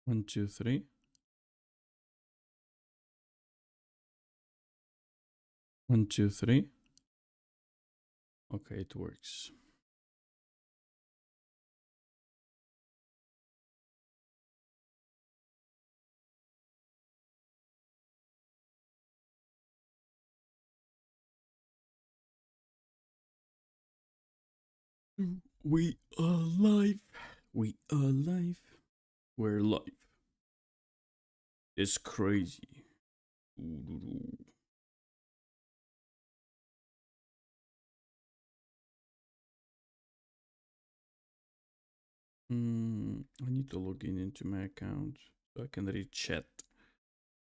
1, 2, 3. 1, 2, 3. Okay, it works. We are live. We are live. We're live. It's crazy. I need to log in into my account so I can read chat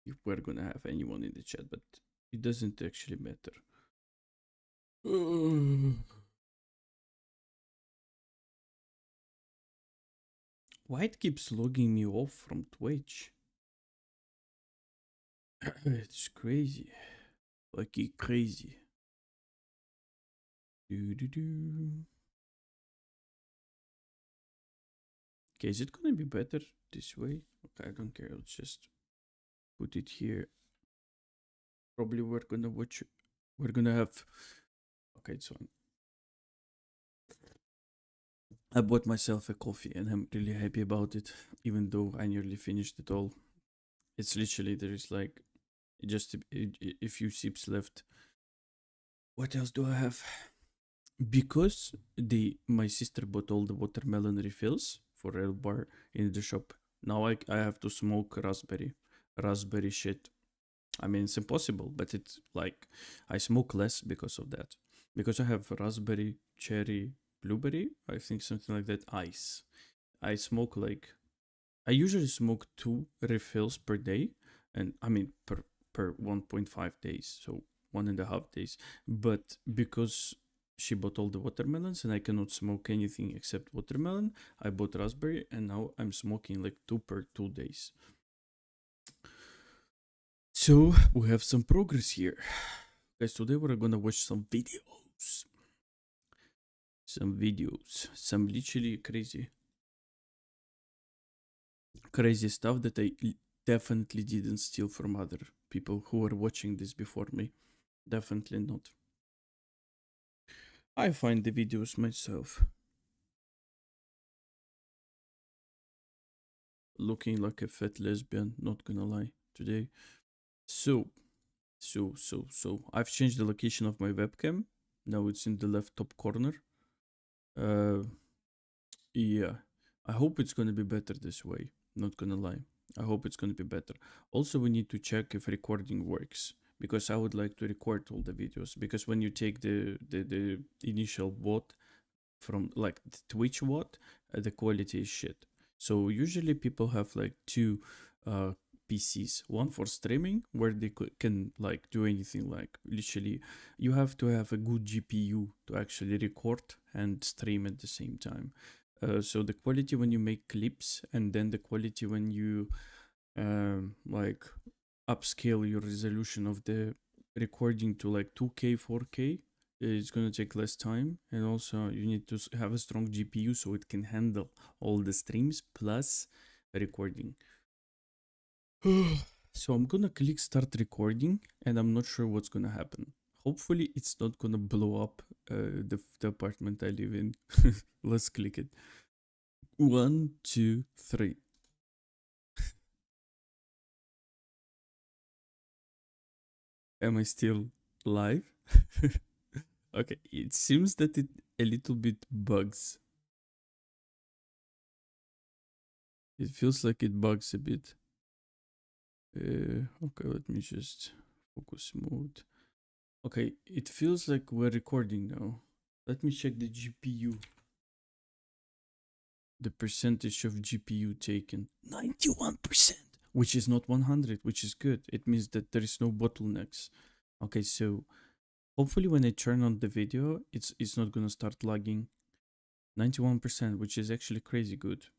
if we're gonna have anyone in the chat, but it doesn't actually matter. Why it keeps logging me off from Twitch? It's crazy. Like crazy. Okay, is it gonna be better this way? Okay, I don't care. Let's just put it here. Probably we're gonna watch. We're gonna have. Okay, it's fine. I bought myself a coffee and I'm really happy about it, even though I nearly finished it all. It's literally there is like just a few sips left. What else do I have? Because my sister bought all the watermelon refills for a bar in the shop. Now I have to smoke raspberry shit. I mean it's impossible, but it's like I smoke less because of that. Because I have raspberry, cherry, blueberry, I think something like that. Ice. I smoke like I usually smoke 2 refills per day, and I mean per 1.5 days, so 1.5 days. But because she bought all the watermelons and I cannot smoke anything except watermelon, I bought raspberry, and now I'm smoking like 2 per 2 days. So we have some progress here, guys. Today we're gonna watch some videos, some literally crazy stuff that I definitely didn't steal from other people who were watching this before me. Definitely not. I find the videos myself. Looking like a fat lesbian, not gonna lie, today. So, I've changed the location of my webcam. Now it's in the left top corner. Uh, yeah. I hope it's gonna be better this way. Not gonna lie. I hope it's gonna be better. Also, we need to check if recording works because I would like to record all the videos. Because when you take the initial WOT from like the Twitch WOT, the quality is shit. So usually people have like two uh, PCs, one for streaming where they can like do anything. Like literally, you have to have a good GPU to actually record and stream at the same time. So the quality when you make clips, and then the quality when you like upscale your resolution of the recording to like 2K, 4K, it's gonna take less time, and also you need to have a strong GPU so it can handle all the streams plus recording. So I'm gonna click start recording, and I'm not sure what's gonna happen. Hopefully it's not gonna blow up the apartment I live in. Let's click it. 1, 2, 3. Am I still live? Okay, it seems that it a little bit bugs. It feels like it bugs a bit. Okay, let me just focus mode. Okay, it feels like we're recording now. Let me check the GPU. The percentage of GPU taken. 91%! Which is not 100, which is good. It means that there is no bottlenecks. Okay, so hopefully when I turn on the video, it's not gonna start lagging. 91%, which is actually crazy good.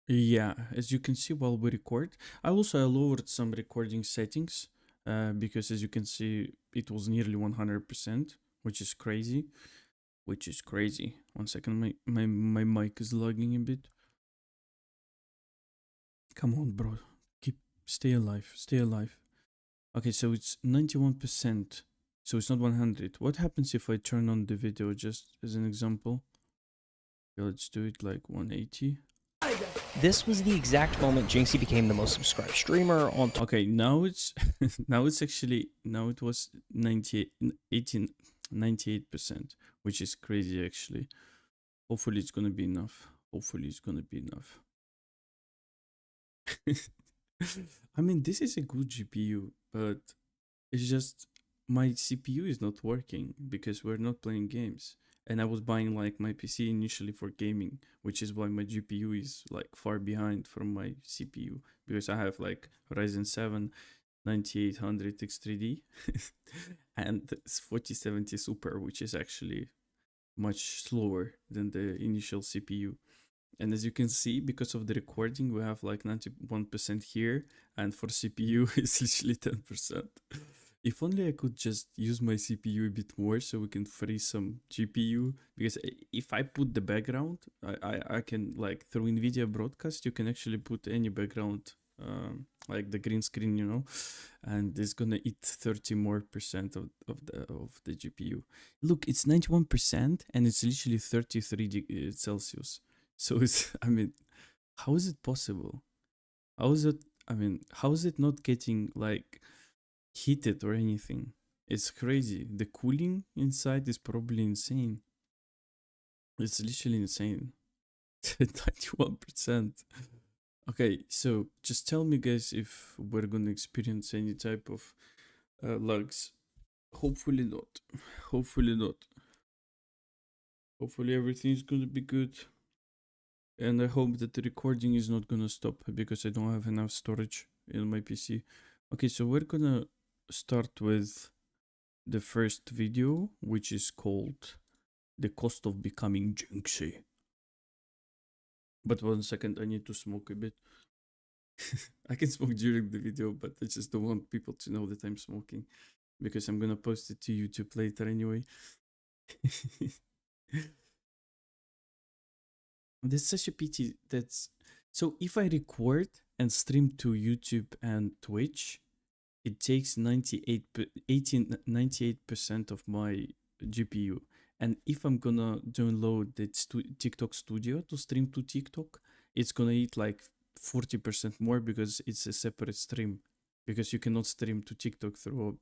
Yeah, as you can see while we record, I lowered some recording settings because as you can see, it was nearly 100%, which is crazy. which is crazy. 1 second, my mic is lagging a bit. Come on, bro. Stay alive. Stay alive. Okay, so it's 91%. So it's not 100. What happens if I turn on the video just as an example? Okay, let's do it like 180. This was the exact moment Jinxie became the most subscribed streamer on Twitch. Okay, now it's now it was 98%, which is crazy actually. Hopefully it's gonna be enough. Hopefully it's gonna be enough. I mean, this is a good GPU, but it's just my CPU is not working because we're not playing games. And I was buying like my PC initially for gaming, which is why my GPU is like far behind from my CPU, because I have like Ryzen 7 9800 X3D and 4070 Super, which is actually much slower than the initial CPU. And as you can see, because of the recording, we have like 91% here, and for CPU it's literally 10%. If only I could just use my CPU a bit more so we can free some GPU, because if I put the background, I can, like, through NVIDIA Broadcast, you can actually put any background, like the green screen, you know, and it's gonna eat 30% more of the GPU. Look, it's 91% and it's literally 33 Celsius. So it's, I mean, how is it possible? How is it, I mean, how is it not getting like heated or anything? It's crazy. The cooling inside is probably insane. It's literally insane. 91%. Okay, so just tell me, guys, if we're gonna experience any type of lags. Hopefully not. Hopefully not. Hopefully everything's gonna be good. And I hope that the recording is not gonna stop because I don't have enough storage in my PC. Okay, so we're gonna start with the first video, which is called The Cost of Becoming Jinxie. But 1 second, I need to smoke a bit. I can smoke during the video, but I just don't want people to know that I'm smoking, because I'm gonna post it to YouTube later anyway. That's such a pity. So if I record and stream to YouTube and Twitch, it takes 98% of my GPU. And if I'm gonna download the TikTok Studio to stream to TikTok, it's gonna eat like 40% more because it's a separate stream. Because you cannot stream to TikTok through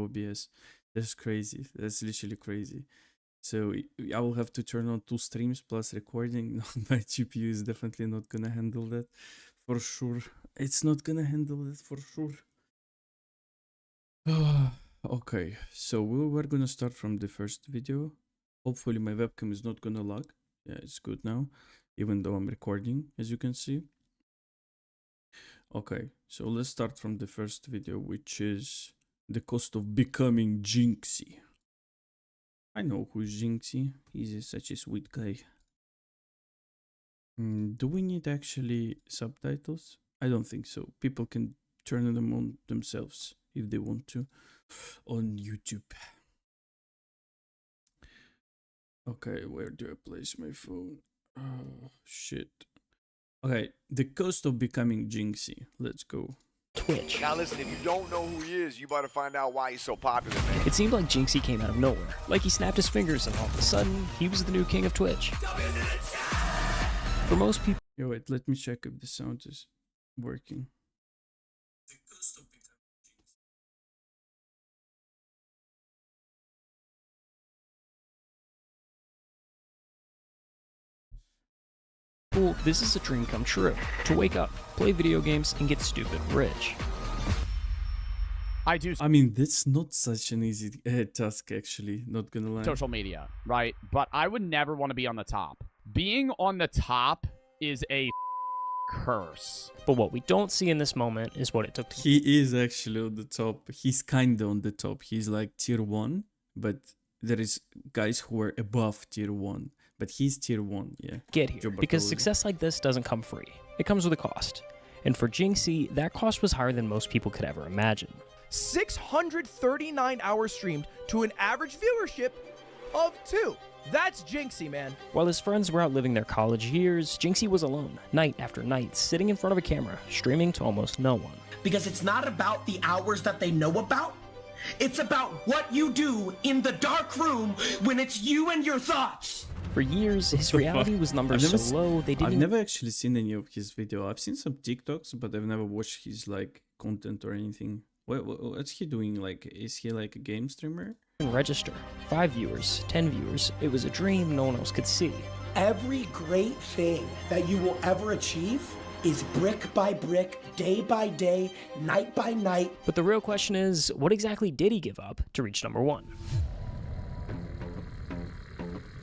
OBS. That's crazy. That's literally crazy. So I will have to turn on 2 streams plus recording. My GPU is definitely not gonna handle that, for sure. It's not gonna handle that for sure. Okay, so we're gonna start from the first video. Hopefully my webcam is not gonna lag. Yeah, it's good now, even though I'm recording, as you can see. Okay, so let's start from the first video, which is The Cost of Becoming Jinxie. I know who's Jinxie. He's such a sweet guy. Do we need actually subtitles? I don't think so. People can turn them on themselves if they want to on YouTube. Okay, where do I place my phone? Oh, shit. Okay, The Cost of Becoming Jinxie. Let's go. Twitch. Now listen, if you don't know who he is, you better find out why he's so popular, man. It seemed like Jinxie came out of nowhere. Like he snapped his fingers and all of a sudden, he was the new king of Twitch. For most people... Yo, wait, let me check if the sound is working. The Cost of Becoming Jinxie. This is a dream come true. To wake up, play video games, and get stupid rich. I do I mean, that's not such an easy task, actually, not gonna lie. social media, right? But I would never want to be on the top. Being on the top is a curse. But what we don't see in this moment is what it took to... He is actually on the top. He's kinda on the top. He's like tier 1, but there is guys who are above tier 1. But he's tier 1, yeah. get here, because success like this doesn't come free. It comes with a cost. And for Jinxie, that cost was higher than most people could ever imagine. 639 hours streamed to an average viewership of 2. That's Jinxie, man. While his friends were out living their college years, Jinxie was alone, night after night, sitting in front of a camera, streaming to almost no one. Because it's not about the hours that they know about. It's about what you do in the dark room when it's you and your thoughts. For years, his reality was numbers so low they didn't. I've never actually seen any of his video. I've seen some TikToks, but I've never watched his like content or anything. What's he doing? Like, is he like a game streamer? Register. 5 viewers, 10 viewers. It was a dream no one else could see. Every great thing that you will ever achieve is brick by brick, day by day, night by night. But the real question is, what exactly did he give up to reach number 1?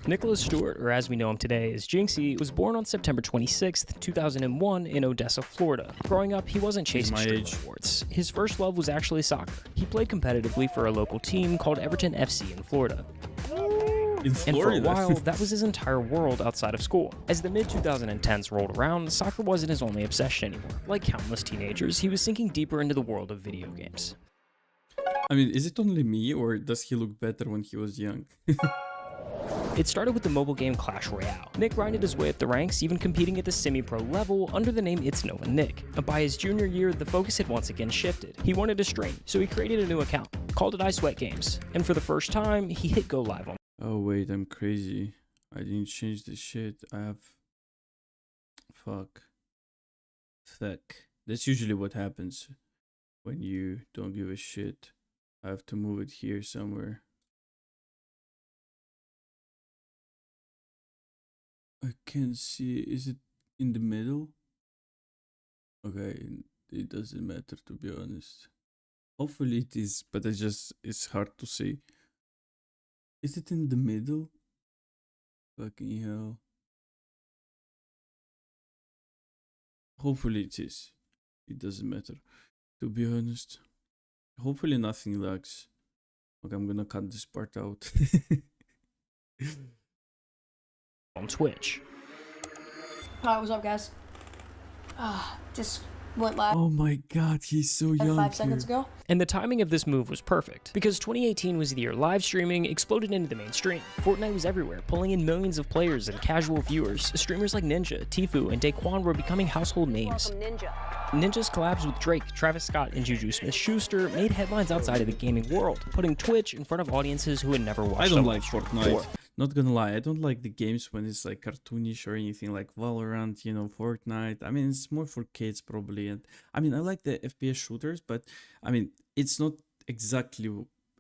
Nicholas Stewart, or as we know him today as Jinxie, was born on September 26, 2001 in Odessa, Florida. Growing up, he wasn't chasing streaming awards. His first love was actually soccer. He played competitively for a local team called Everton FC in Florida. And for a while, that was his entire world outside of school. As the mid-2010s rolled around, soccer wasn't his only obsession anymore. Like countless teenagers, he was sinking deeper into the world of video games. I mean, is it only me, or does he look better when he was young? It started with the mobile game Clash Royale. Nick grinded his way up the ranks, even competing at the semi-pro level under the name It's Nova Nick. By his junior year, the focus had once again shifted. He wanted to stream, so he created a new account, called it I Sweat Games, and for the first time, he hit go live on. Oh wait, I'm crazy. I didn't change the shit. I have... Fuck. That's usually what happens when you don't give a shit. I have to move it here somewhere. I can't see. Is it in the middle? Okay, it doesn't matter, to be honest. Hopefully it is, but it's hard to see. Is it in the middle? Fucking hell. Hopefully it is. It doesn't matter, to be honest. Hopefully nothing lags. Okay, I'm gonna cut this part out. On Twitch. Hi, what's up, guys? Just went live Oh my god, he's so young. 5 seconds ago. And the timing of this move was perfect, because 2018 was the year live streaming exploded into the mainstream. Fortnite was everywhere, pulling in millions of players and casual viewers. Streamers like Ninja, Tfue, and Daquan were becoming household names. Ninja's collabs with Drake, Travis Scott, and Juju Smith-Schuster made headlines outside of the gaming world, putting Twitch in front of audiences who had never watched. I don't like Fortnite. Not gonna lie, I don't like the games when it's like cartoonish or anything like Valorant, you know, Fortnite. I mean, it's more for kids probably. And I mean, I like the FPS shooters, but I mean, it's not exactly...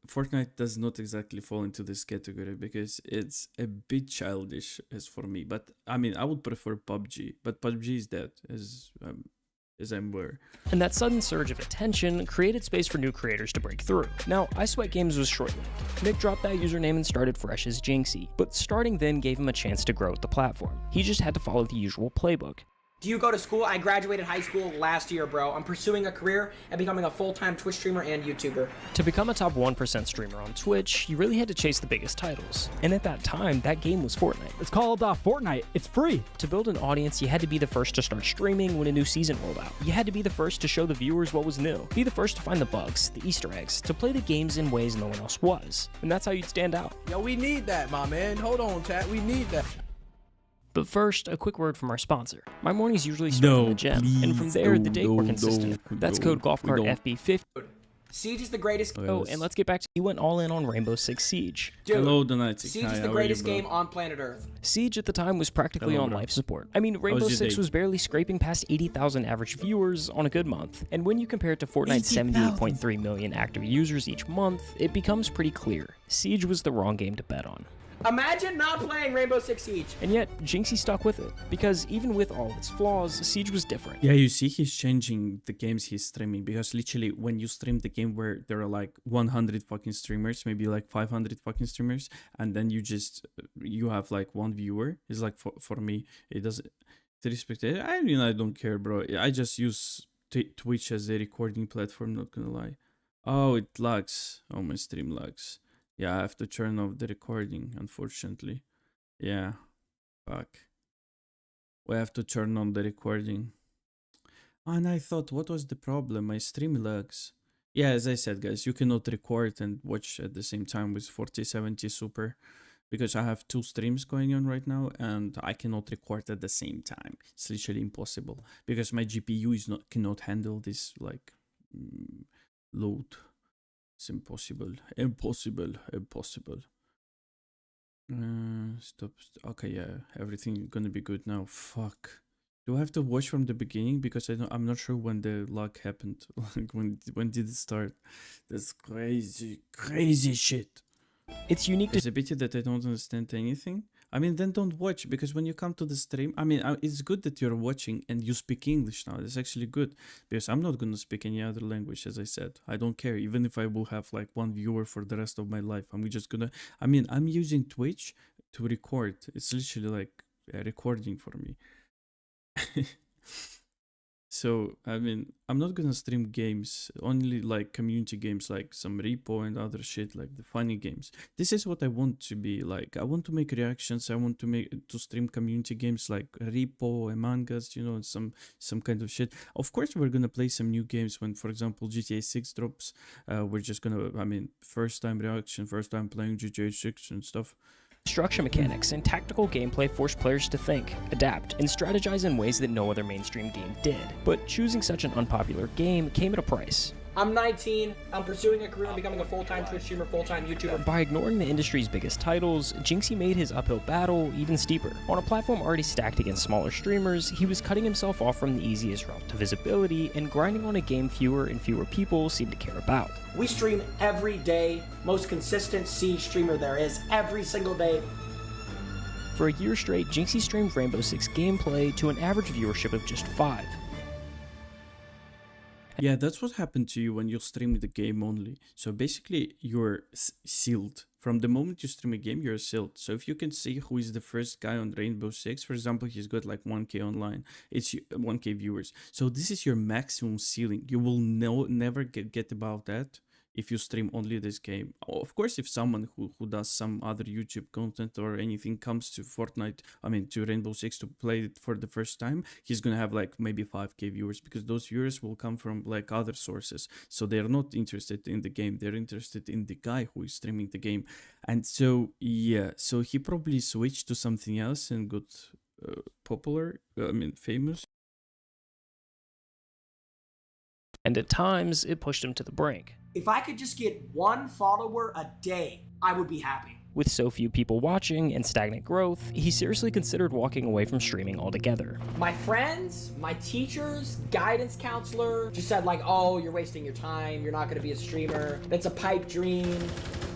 Fortnite does not exactly fall into this category because it's a bit childish as for me. But I mean, I would prefer PUBG, but PUBG is dead as I'm aware. And that sudden surge of attention created space for new creators to break through. Now, I Sweat Games was short-lived. Nick dropped that username and started fresh as Jinxie, but starting then gave him a chance to grow with the platform. He just had to follow the usual playbook. Do you go to school? I graduated high school last year, bro. I'm pursuing a career and becoming a full-time Twitch streamer and YouTuber. To become a top 1% streamer on Twitch, you really had to chase the biggest titles. And at that time, that game was Fortnite. It's called Fortnite. It's free. To build an audience, you had to be the first to start streaming when a new season rolled out. You had to be the first to show the viewers what was new. Be the first to find the bugs, the Easter eggs, to play the games in ways no one else was. And that's how you'd stand out. Yo, we need that, my man. Hold on, chat. We need that. But first, a quick word from our sponsor. My mornings usually start in the gym, and from there, the day more consistent. That's code GolfCartFB50. Siege is the greatest. Oh, and let's get back to he went all in on Rainbow Six Siege. Dude, Hello, Donatic. Siege is the greatest game on planet Earth. Siege at the time was practically Hello, on bro. life support. I mean, Rainbow your Six day? was barely scraping past 80,000 average viewers on a good month. And when you compare it to Fortnite's 78.3 million active users each month, it becomes pretty clear. Siege was the wrong game to bet on. Imagine not playing Rainbow Six Siege. And yet, Jinxie stuck with it, because even with all its flaws, Siege was different. Yeah, you see he's changing the games he's streaming, because literally when you stream the game where there are like 100 fucking streamers, maybe like 500 fucking streamers, and then you have like one viewer, it's like for me, it doesn't... To respect it, I mean, I don't care, bro. I just use Twitch as a recording platform, not gonna lie. Oh, it lags. Oh, my stream lags. Yeah, I have to turn off the recording, unfortunately. Yeah, fuck. We have to turn on the recording. And I thought, what was the problem? My stream lags. Yeah, as I said, guys, you cannot record and watch at the same time with 4070 Super. because I have 2 streams going on right now and I cannot record at the same time. It's literally impossible because my GPU is cannot handle this like load. It's impossible. Stop. Okay, yeah, everything gonna be good now. Fuck. Do I have to watch from the beginning because I'm not sure when the lag happened. Like when did it start? That's crazy shit. It's unique It's a pity that I don't understand anything. I mean, then don't watch, because when you come to the stream, I mean, it's good that you're watching and you speak English now. It's actually good, because I'm not going to speak any other language, as I said. I don't care, even if I will have like 1 viewer for the rest of my life. I'm just gonna, I mean, I'm using Twitch to record. It's literally like a recording for me. So, I mean, I'm not gonna stream games, only like community games, like some repo and other shit, like the funny games. This is what I want to be like. I want to make reactions. I want to stream community games like repo, Among Us, you know, some kind of shit. Of course, we're gonna play some new games when, for example, GTA 6 drops. We're just gonna, I mean, first time reaction, first time playing GTA 6 and stuff. Structure mechanics and tactical gameplay force players to think, adapt, and strategize in ways that no other mainstream game did. But choosing such an unpopular game came at a price. I'm 19. I'm pursuing a career in becoming a full-time Twitch streamer, full-time YouTuber. By ignoring the industry's biggest titles, Jinxie made his uphill battle even steeper. On a platform already stacked against smaller streamers, he was cutting himself off from the easiest route to visibility and grinding on a game fewer and fewer people seem to care about. We stream every day. Most consistent Siege streamer there is, every single day. For a year straight, Jinxie streamed Rainbow Six gameplay to an average viewership of just 5. Yeah, that's what happened to you when you stream the game only. So basically, you're sealed. From the moment you stream a game, you're sealed. So if you can see who is the first guy on Rainbow Six, for example, he's got like 1K online. It's 1K viewers. So this is your maximum ceiling. You will never get above that if you stream only this game. Of course, if someone who does some other YouTube content or anything comes to Fortnite, I mean to Rainbow Six to play it for the first time, he's gonna have like maybe 5K viewers, because those viewers will come from like other sources. So they're not interested in the game, they're interested in the guy who is streaming the game. And so yeah, so he probably switched to something else and got popular, I mean famous. And at times, it pushed him to the brink. If I could just get 1 follower a day, I would be happy. With so few people watching and stagnant growth, he seriously considered walking away from streaming altogether. My friends, my teachers, guidance counselor just said like, oh, you're wasting your time. You're not going to be a streamer. That's a pipe dream.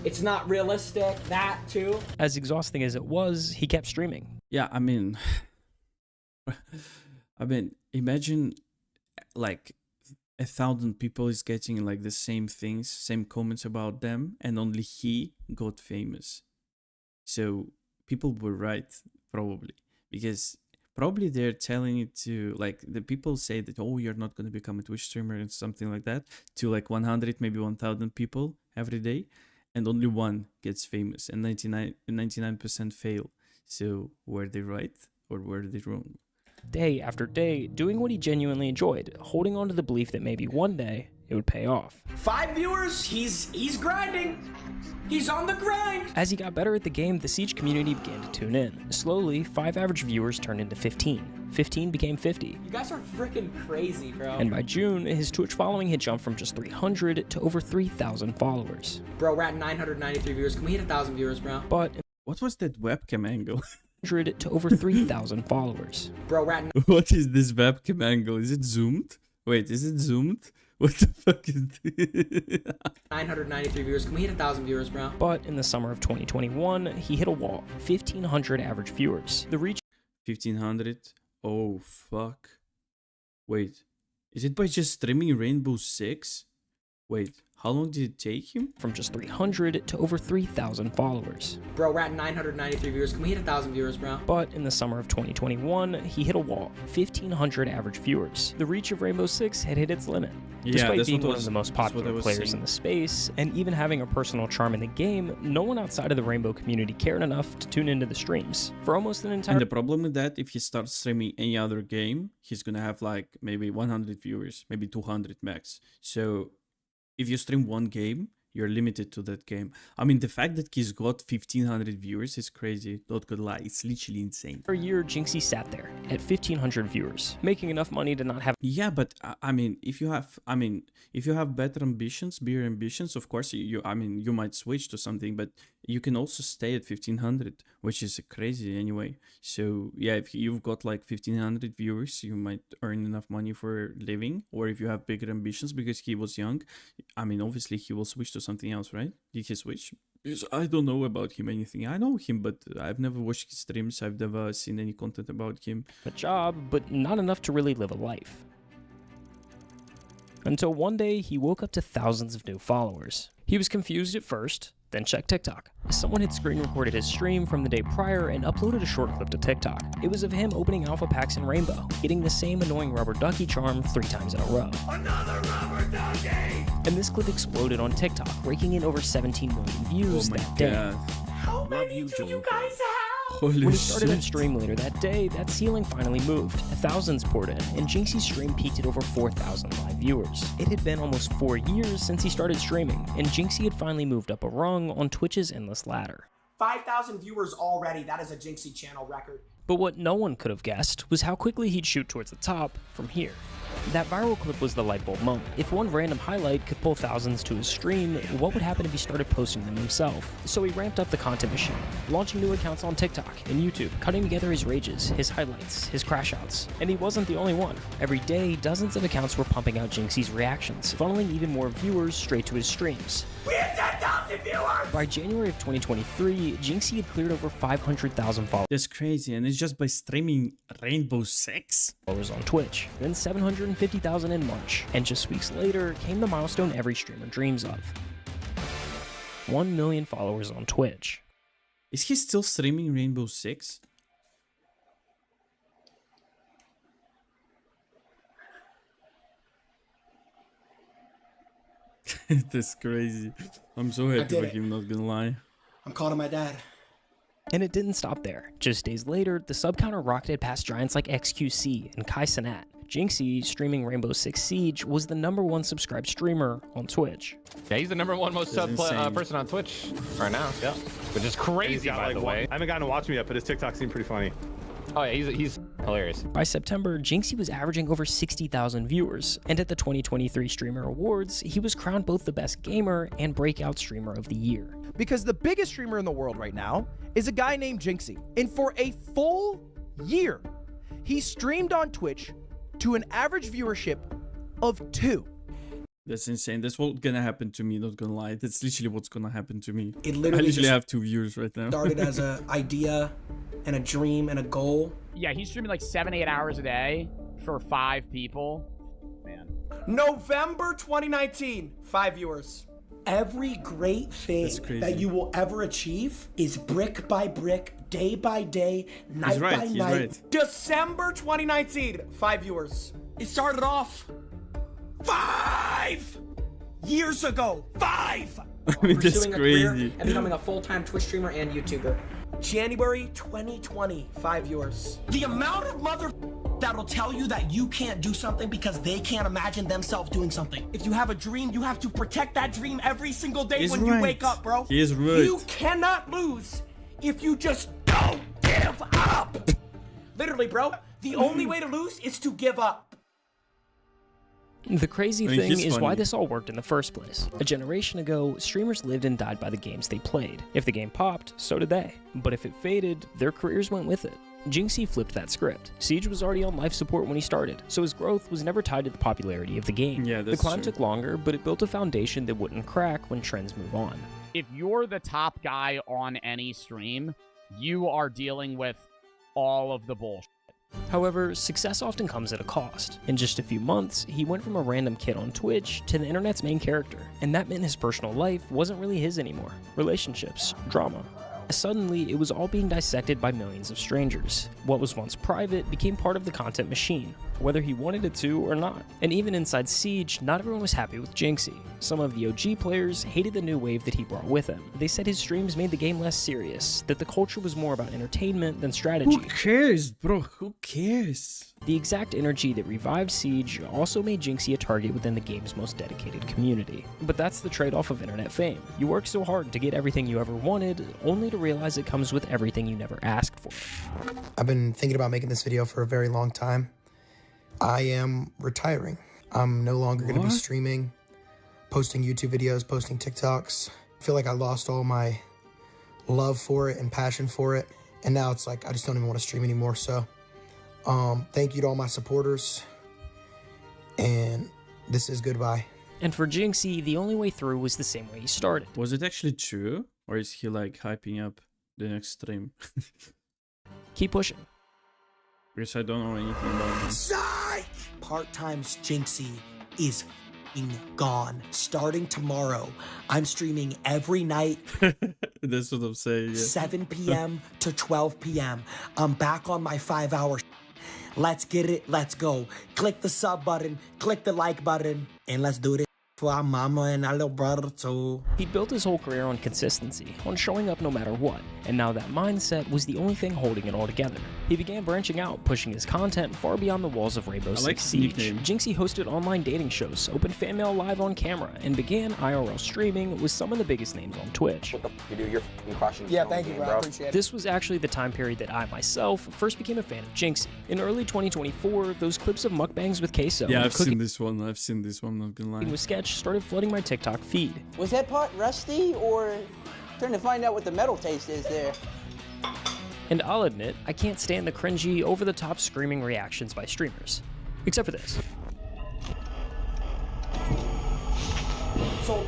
It's not realistic. That too. As exhausting as it was, he kept streaming. Yeah, I mean, imagine like 1,000 people is getting like the same things, same comments about them, and only he got famous. So people were right, probably, because probably they're telling it to, like, the people say that, oh, you're not going to become a Twitch streamer and something like that, to like 100, maybe 1,000 people every day, and only one gets famous, and 99% fail. So were they right or were they wrong? Day after day, doing what he genuinely enjoyed, holding on to the belief that maybe one day it would pay off. 5 viewers, he's grinding. He's on the grind. As he got better at the game, the Siege community began to tune in. Slowly, 5 average viewers turned into 15. 15 became 50. You guys are freaking crazy, bro. And by June, his Twitch following had jumped from just 300 to over 3,000 followers. Bro, we're at 993 viewers. Can we hit 1,000 viewers, bro? But what was that webcam angle? To over 3,000 followers. Bro, we're at what is this webcam angle? Is it zoomed? Wait, is it zoomed? What the fuck is this? 993 viewers. Can we hit 1,000 viewers, bro? But in the summer of 2021, he hit a wall. 1,500 average viewers. The reach 1,500? Oh, fuck. Wait, is it by just streaming Rainbow Six? Wait, how long did it take him? From just 300 to over 3,000 followers. Bro, we're at 993 viewers. Can we hit 1,000 viewers, bro? But in the summer of 2021, he hit a wall. 1,500 average viewers. The reach of Rainbow Six had hit its limit. Despite being one of the most popular players in the space, and even having a personal charm in the game, no one outside of the Rainbow community cared enough to tune into the streams. For almost an entire... And the problem with that, if he starts streaming any other game, he's gonna have like maybe 100 viewers, maybe 200 max. So if you stream one game, You're limited to that game. I mean, the fact that he's got 1,500 viewers is crazy. Not gonna lie, it's literally insane. For a year, Jinxie sat there at 1,500 viewers, making enough money to not have. Yeah, but I mean, if you have better ambitions, bigger ambitions, of course, you might switch to something, but you can also stay at 1,500, which is crazy anyway. So yeah, if you've got like 1,500 viewers, you might earn enough money for living. Or if you have bigger ambitions, because he was young, I mean, obviously he will switch to something else, right? Did he switch? Because I don't know about him anything. I know him, but I've never watched his streams. I've never seen any content about him. A job, but not enough to really live a life. Until one day, he woke up to thousands of new followers. He was confused at first, then checked TikTok. Someone had screen recorded his stream from the day prior and uploaded a short clip to TikTok. It was of him opening alpha packs in Rainbow, getting the same annoying rubber ducky charm 3 times in a row. Another rubber ducky! And this clip exploded on TikTok, raking in over 17 million views that day. How many do you guys have? Holy When he started shit. that stream later that day, that ceiling finally moved. Thousands poured in, and Jinxie's stream peaked at over 4,000 live viewers. It had been almost 4 years since he started streaming, and Jinxie had finally moved up a rung on Twitch's endless ladder. 5,000 viewers already. That is a Jinxie channel record. But what no one could have guessed was how quickly he'd shoot towards the top from here. That viral clip was the light bulb moment. If one random highlight could pull thousands to his stream, what would happen if he started posting them himself? So he ramped up the content machine, launching new accounts on TikTok and YouTube, cutting together his rages, his highlights, his crash outs. And he wasn't the only one. Every day, dozens of accounts were pumping out Jinxie's reactions, funneling even more viewers straight to his streams. We have 10,000 viewers! By January of 2023, Jinxie had cleared over 500,000 followers. That's crazy, and it's just by streaming Rainbow Six? On Twitch, then 750,000 in March, and just weeks later came the milestone every streamer dreams of. 1 million followers on Twitch. Is he still streaming Rainbow Six? That's crazy. I'm so happy for him, not gonna lie. I'm calling my dad. And it didn't stop there. Just days later, the sub counter rocketed past giants like XQC and Kai Cenat. Jinxie, streaming Rainbow Six Siege, was the #1 subscribed streamer on Twitch. Yeah, he's the #1 most sub person on Twitch right now. Yeah, which is crazy, by the way. I haven't gotten to watch him yet, but his TikTok seemed pretty funny. Oh yeah, he's hilarious. By September, Jinxie was averaging over 60,000 viewers, and at the 2023 Streamer Awards, he was crowned both the best gamer and breakout streamer of the year. Because the biggest streamer in the world right now is a guy named Jinxie. And for a full year, he streamed on Twitch to an average viewership of 2. That's insane. That's what's gonna happen to me, not gonna lie. That's literally what's gonna happen to me. It I literally literally just have 2 viewers right now. started as an idea and a dream and a goal. Yeah, he's streaming like 7-8 hours a day for 5 people. Man. November 2019, 5 viewers. Every great thing that you will ever achieve is brick by brick, day by day, night by night. Right. December 2019, 5 viewers. It started off 5 years ago. 5! I mean, that's Pursuing a career crazy. and becoming a full-time Twitch streamer and YouTuber. January 2020, 5 viewers. The amount of mother that'll tell you that you can't do something because they can't imagine themselves doing something. If you have a dream, you have to protect that dream every single day when you wake up, bro. He is right. You cannot lose if you just don't give up. Literally, bro, the only way to lose is to give up. The crazy I mean, thing he's is why funny. this all worked in the first place. A generation ago, streamers lived and died by the games they played. If the game popped, so did they. But if it faded, their careers went with it. Jinxie flipped that script. Siege was already on life support when he started, so his growth was never tied to the popularity of the game. Yeah, the that's climb true. took longer, but it built a foundation that wouldn't crack when trends move on. If you're the top guy on any stream, you are dealing with all of the bullshit. However, success often comes at a cost. In just a few months, he went from a random kid on Twitch to the internet's main character, and that meant his personal life wasn't really his anymore. Relationships, drama. Suddenly, it was all being dissected by millions of strangers. What was once private became part of the content machine, whether he wanted it to or not. And even inside Siege, not everyone was happy with Jinxie. Some of the OG players hated the new wave that he brought with him. They said his streams made the game less serious, that the culture was more about entertainment than strategy. Who cares, bro? Who cares? The exact energy that revived Siege also made Jinxie a target within the game's most dedicated community. But that's the trade-off of internet fame. You work so hard to get everything you ever wanted, only to realize it comes with everything you never asked for. I've been thinking about making this video for a very long time. I am retiring. I'm no longer going to be streaming, posting YouTube videos, posting TikToks. I feel like I lost all my love for it and passion for it. And now it's like, I just don't even want to stream anymore. So thank you to all my supporters. And this is goodbye. And for Jinxie, the only way through was the same way he started. Was it actually true? Or is he like hyping up the next stream? Keep pushing. Because I don't know anything about him. Psych! Part-time's Jinxie is gone. Starting tomorrow, I'm streaming every night. That's what I'm saying. Yeah. 7 p.m. to 12 p.m. I'm back on my 5-hour. Let's get it. Let's go. Click the sub button. Click the like button. And let's do this for our mama and our little brother too. He built his whole career on consistency, on showing up no matter what, and now that mindset was the only thing holding it all together. He began branching out, pushing his content far beyond the walls of Rainbow Six Siege. Jinxie hosted online dating shows, opened fan mail live on camera, and began IRL streaming with some of the biggest names on Twitch. What the f you do? You're crushing. Yeah, thank you, bro. I appreciate it. This was actually the time period that I myself first became a fan of Jinxie. In early 2024, those clips of mukbangs with Queso yeah, I've seen this one, not gonna lie. With Sketch started flooding my TikTok feed. Was that pot rusty, or trying to find out what the metal taste is there? And I'll admit, I can't stand the cringy, over-the-top screaming reactions by streamers. Except for this. So...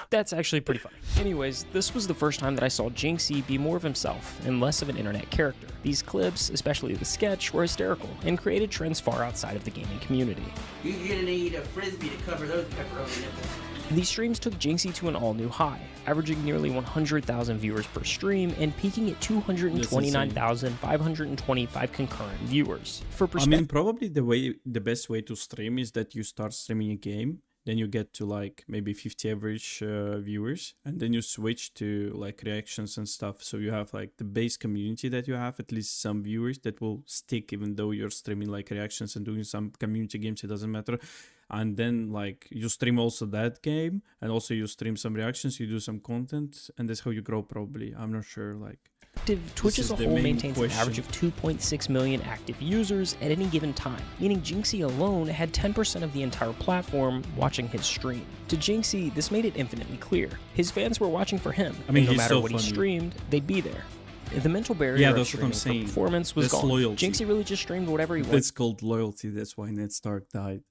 That's actually pretty funny. Anyways, this was the first time that I saw Jinxie be more of himself and less of an internet character. These clips, especially the sketch, were hysterical and created trends far outside of the gaming community. You're gonna need a frisbee to cover those pepperoni nipples. These streams took Jinxie to an all-new high, averaging nearly 100,000 viewers per stream and peaking at 229,525 concurrent viewers. For perspective, I mean, probably the best way to stream is that you start streaming a game, then you get to like maybe 50 average viewers, and then you switch to like reactions and stuff. So you have like the base community that you have, at least some viewers that will stick even though you're streaming like reactions and doing some community games, it doesn't matter. And then like you stream also that game, and also you stream some reactions, you do some content, and that's how you grow probably. I'm not sure, like... Twitch as a whole maintains an average of 2.6 million active users at any given time, meaning Jinxie alone had 10% of the entire platform watching his stream. To Jinxie, this made it infinitely clear. His fans were watching for him, I mean, and no matter what funny. he streamed, they'd be there. The mental barrier of streaming for performance was gone. Loyalty. Jinxie really just streamed whatever he wanted. That's called loyalty, that's why Ned Stark died.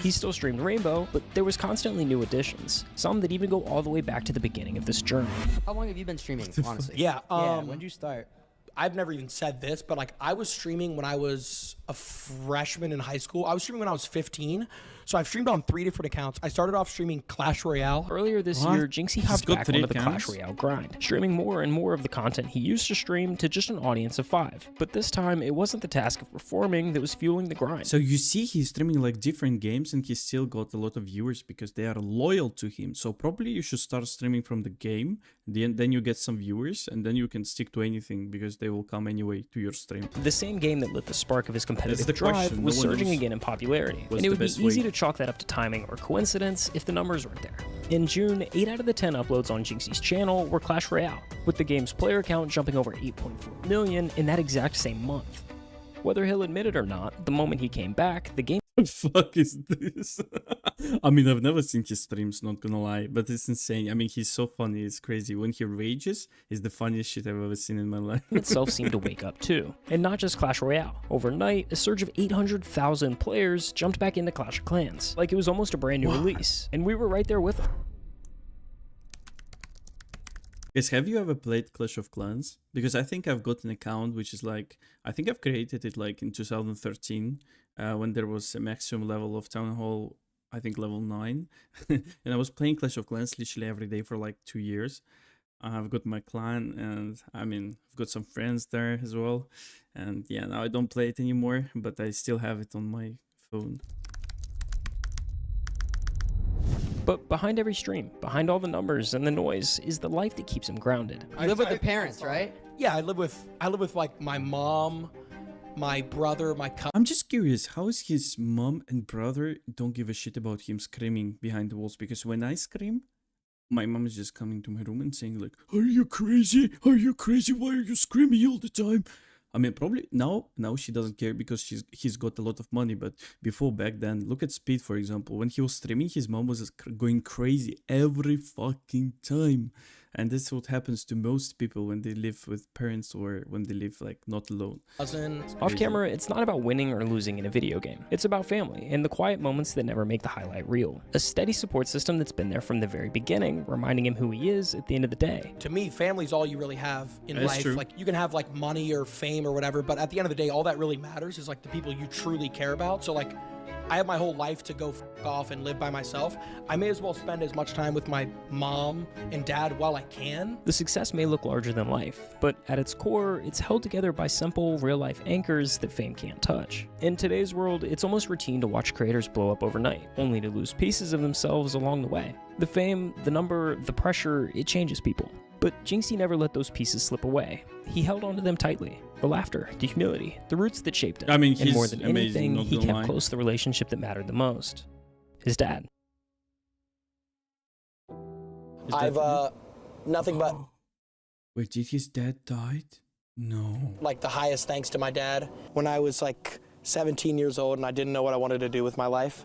He still streamed Rainbow, but there was constantly new additions, some that even go all the way back to the beginning of this journey. How long have you been streaming, honestly? Yeah, when'd you start? I've never even said this, but like I was streaming when I was a freshman in high school. I was streaming when I was 15. So I've streamed on 3 different accounts. I started off streaming Clash Royale. Earlier this year, Jinxie hopped back onto the Clash Royale grind, streaming more and more of the content he used to stream to just an audience of 5. But this time, it wasn't the task of performing that was fueling the grind. So you see he's streaming like different games and he still got a lot of viewers because they are loyal to him. So probably you should start streaming from the game, then you get some viewers, and then you can stick to anything because they will come anyway to your stream. The same game that lit the spark of his competitive drive was surging again in popularity, and it would be easy to chalk that up to timing or coincidence if the numbers weren't there. In June, 8 out of the 10 uploads on Jinxie's channel were Clash Royale, with the game's player count jumping over 8.4 million in that exact same month. Whether he'll admit it or not, the moment he came back, the game... What the fuck is this? I mean, I've never seen his streams, not gonna lie, but it's insane. I mean, he's so funny, it's crazy. When he rages, it's the funniest shit I've ever seen in my life. itself seemed to wake up too. And not just Clash Royale. Overnight, a surge of 800,000 players jumped back into Clash of Clans, like it was almost a brand new release. And we were right there with them. Guys, have you ever played Clash of Clans? Because I think I've got an account which is like, I think I've created it like in 2013 when there was a maximum level of Town Hall, I think level 9. And I was playing Clash of Clans literally every day for like 2 years. I've got my clan and I mean, I've got some friends there as well. And yeah, now I don't play it anymore, but I still have it on my phone. But behind every stream, behind all the numbers and the noise, is the life that keeps him grounded. You live with the parents, right? Yeah, I live with like my mom, my brother, my cousin. I'm just curious, how is his mom and brother don't give a shit about him screaming behind the walls? Because when I scream, my mom is just coming to my room and saying like, "Are you crazy? Are you crazy? Why are you screaming all the time?" I mean, probably now she doesn't care because he's got a lot of money. But before, back then, look at Speed, for example. When he was streaming, his mom was going crazy every fucking time. And that's what happens to most people when they live with parents or when they live like not alone. Off camera, it's not about winning or losing in a video game. It's about family and the quiet moments that never make the highlight reel. A steady support system that's been there from the very beginning, reminding him who he is at the end of the day. To me, family's all you really have in That's life. true. Like you can have like money or fame or whatever, but at the end of the day, all that really matters is like the people you truly care about. So like, I have my whole life to go off and live by myself. I may as well spend as much time with my mom and dad while I can. The success may look larger than life, but at its core, it's held together by simple, real-life anchors that fame can't touch. In today's world, it's almost routine to watch creators blow up overnight, only to lose pieces of themselves along the way. The fame, the number, the pressure, it changes people. But Jinxie never let those pieces slip away. He held onto them tightly. The laughter, the humility, the roots that shaped him. I mean, and more he's than amazing, anything, not he gonna kept lie. close to the relationship that mattered the most. His dad. I've nothing but Wait, did his dad died? No. like the highest thanks to my dad. When I was like 17 years old and I didn't know what I wanted to do with my life,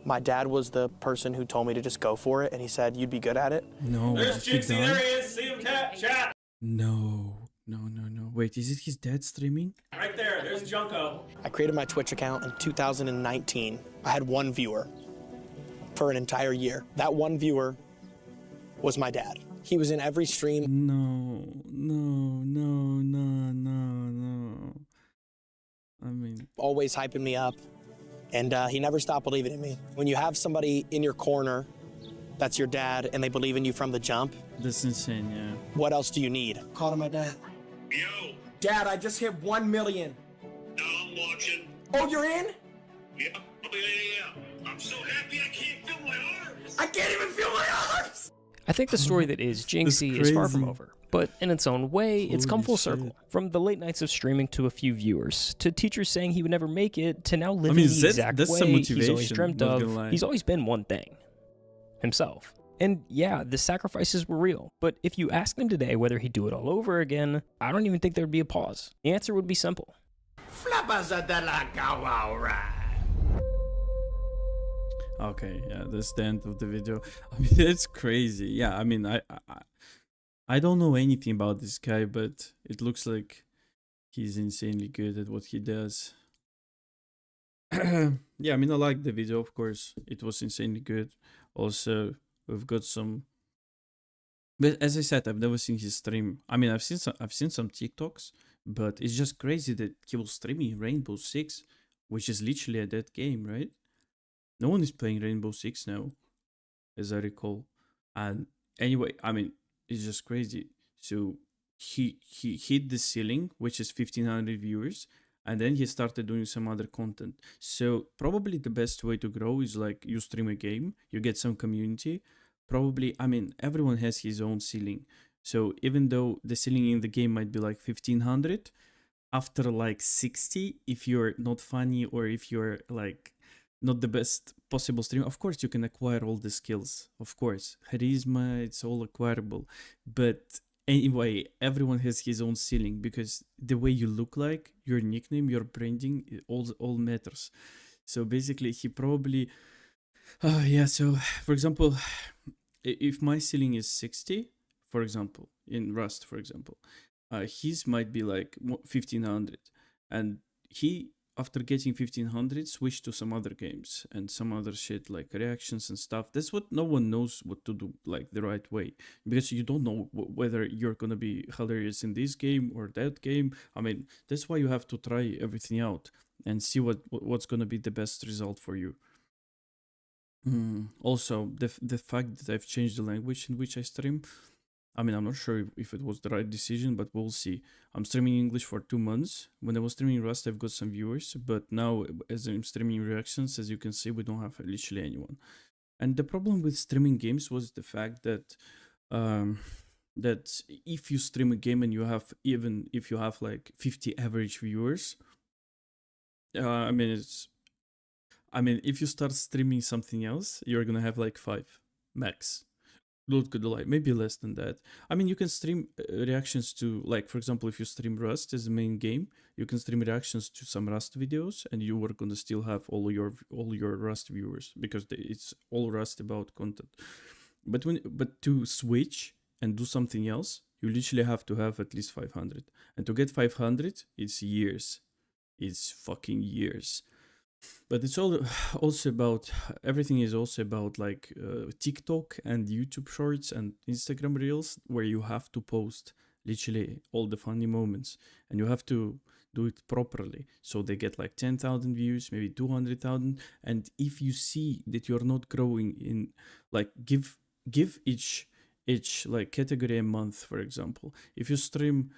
my dad was the person who told me to just go for it, and he said, "You'd be good at it." No. There's did he Jinxie, die? there he is. See him, chat. No. Wait, is it his dad streaming? Right there, there's Junko. I created my Twitch account in 2019. I had one viewer for an entire year. That one viewer was my dad. He was in every stream. No. I mean, Always hyping me up, and he never stopped believing in me. When you have somebody in your corner that's your dad and they believe in you from the jump, that's insane, yeah. what else do you need? Call to my dad. Yo, Dad, I just hit 1 million. now I'm watching. Oh, you're in? Yeah. I'm so happy I can't feel my arms. I can't even feel my arms. I think the story that is Jinxie is far from crazy. over. But in its own way, it's come Holy full shit. circle. From the late nights of streaming to a few viewers, to teachers saying he would never make it, to now living the exact that's way some he's always motivation, dreamt not of. gonna lie. He's always been one thing. Himself. And yeah, the sacrifices were real. But if you asked him today whether he'd do it all over again, I don't even think there'd be a pause. The answer would be simple. Okay, yeah, that's the end of the video. I mean, it's crazy. Yeah, I mean, I don't know anything about this guy, but it looks like he's insanely good at what he does. Yeah, I mean, I like the video, of course. It was insanely good. Also, we've got some. But as I said, I've never seen his stream. I mean, I've seen some TikToks, but it's just crazy that he was streaming Rainbow Six, which is literally a dead game, right? No one is playing Rainbow Six now, as I recall. And anyway, I mean, it's just crazy. So he hit the ceiling, which is 1,500 viewers, and then he started doing some other content. So probably the best way to grow is like you stream a game, you get some community. Probably, I mean, everyone has his own ceiling. So even though the ceiling in the game might be like 1,500, after like 60, if you're not funny or if you're like not the best possible streamer, of course you can acquire all the skills. Of course, charisma, it's all acquirable. But anyway, everyone has his own ceiling because the way you look like, your nickname, your branding, it all matters. So basically, he probably, yeah. So for example, if my ceiling is 60, for example, in Rust, for example, his might be like 1,500, and he after getting 1500, switch to some other games and some other shit like reactions and stuff. That's what no one knows what to do like the right way, because you don't know whether you're gonna be hilarious in this game or that game. I mean, that's why you have to try everything out and see what's gonna be the best result for you. Also, the fact that I've changed the language in which I stream, I mean, I'm not sure if it was the right decision, but we'll see. I'm streaming English for 2 months. When I was streaming Rust, I've got some viewers, but now as I'm streaming reactions, as you can see, we don't have literally anyone. And the problem with streaming games was the fact that that if you stream a game and you have, even if you have like 50 average viewers, I mean, if you start streaming something else, you're gonna have like 5 max. Not gonna lie, maybe less than that. I mean, you can stream reactions to, like, for example, if you stream Rust as the main game, you can stream reactions to some Rust videos, and you are gonna still have all your Rust viewers, because it's all Rust about content. But to switch and do something else, you literally have to have at least 500, and to get 500, it's years. It's fucking years. But it's also about, everything is also about like TikTok and YouTube Shorts and Instagram Reels, where you have to post literally all the funny moments, and you have to do it properly, so they get like 10,000 views, maybe 200,000. And if you see that you're not growing in, like, give each like category a month, for example. If you stream,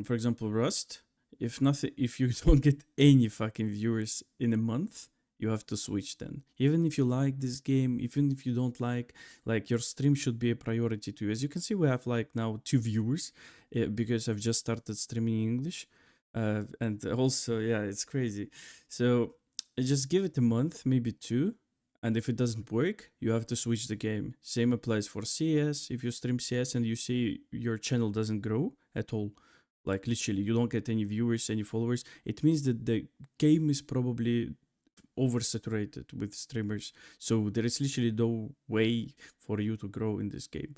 for example, Rust, if you don't get any fucking viewers in a month, you have to switch then. Even if you like this game, even if you don't like your stream should be a priority to you. As you can see, we have like now 2 viewers because I've just started streaming English. And also, yeah, it's crazy. So just give it a month, maybe 2. And if it doesn't work, you have to switch the game. Same applies for CS. If you stream CS and you see your channel doesn't grow at all, like literally you don't get any viewers, any followers, it means that the game is probably oversaturated with streamers. So there is literally no way for you to grow in this game.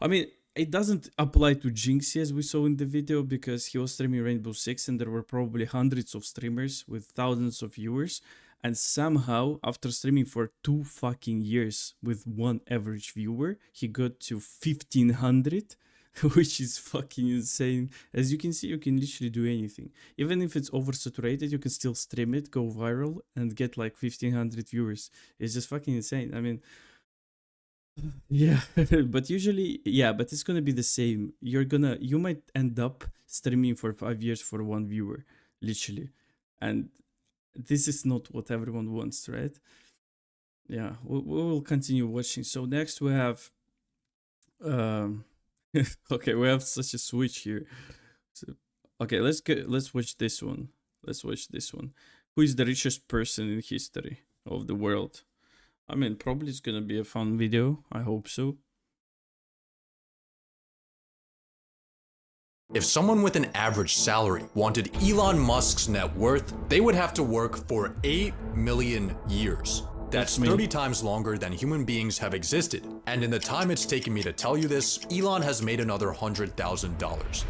I mean, it doesn't apply to Jinxie, as we saw in the video, because he was streaming Rainbow Six and there were probably hundreds of streamers with thousands of viewers. And somehow, after streaming for 2 fucking years with 1 average viewer, he got to 1500. Which is fucking insane. As you can see, you can literally do anything. Even if it's oversaturated, you can still stream it, go viral, and get like 1500 viewers. It's just fucking insane. I mean, yeah, but usually, yeah, but it's gonna be the same. You might end up streaming for 5 years for 1 viewer, literally. And this is not what everyone wants, right? Yeah, we will continue watching. So next we have, okay, we have such a switch here. So, okay, let's watch this one. Let's watch this one. Who is the richest person in history of the world? I mean, probably it's gonna be a fun video. I hope so. If someone with an average salary wanted Elon Musk's net worth, they would have to work for 8 million years. That's 30 times longer than human beings have existed. And in the time it's taken me to tell you this, Elon has made another $100,000.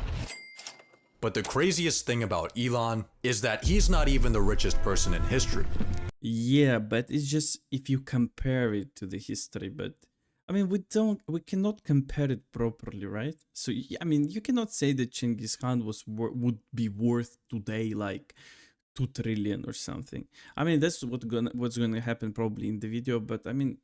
But the craziest thing about Elon is that he's not even the richest person in history. Yeah, but it's just if you compare it to the history, but I mean, we cannot compare it properly, right? So, I mean, you cannot say that Genghis Khan would be worth today like 2 trillion or something. I mean, that's what's gonna happen probably in the video, but I mean,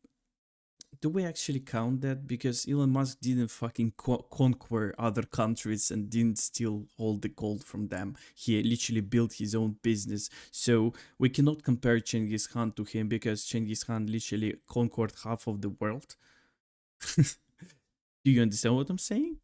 do we actually count that? Because Elon Musk didn't fucking conquer other countries and didn't steal all the gold from them. He literally built his own business. So we cannot compare Genghis Khan to him, because Genghis Khan literally conquered half of the world. Do you understand what I'm saying?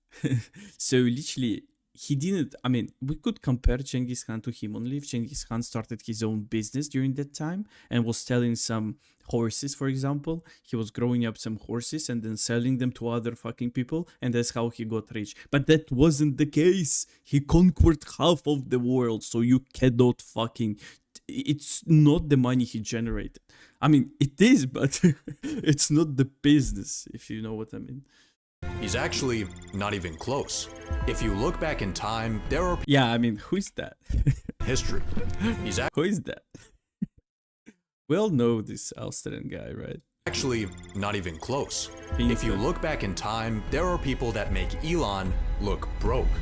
So literally, he didn't, I mean, we could compare Genghis Khan to him only if Genghis Khan started his own business during that time and was selling some horses, for example. He was growing up some horses and then selling them to other fucking people, and that's how he got rich. But that wasn't the case. He conquered half of the world, so you cannot fucking... It's not the money he generated. I mean, it is, but it's not the business, if you know what I mean. He's actually not even close. If you look back in time, there are Yeah, I mean, who is that? history. Who is that? We all know this Austrian guy, right? Actually not even close. If you look back in time, there are people that make Elon look broke.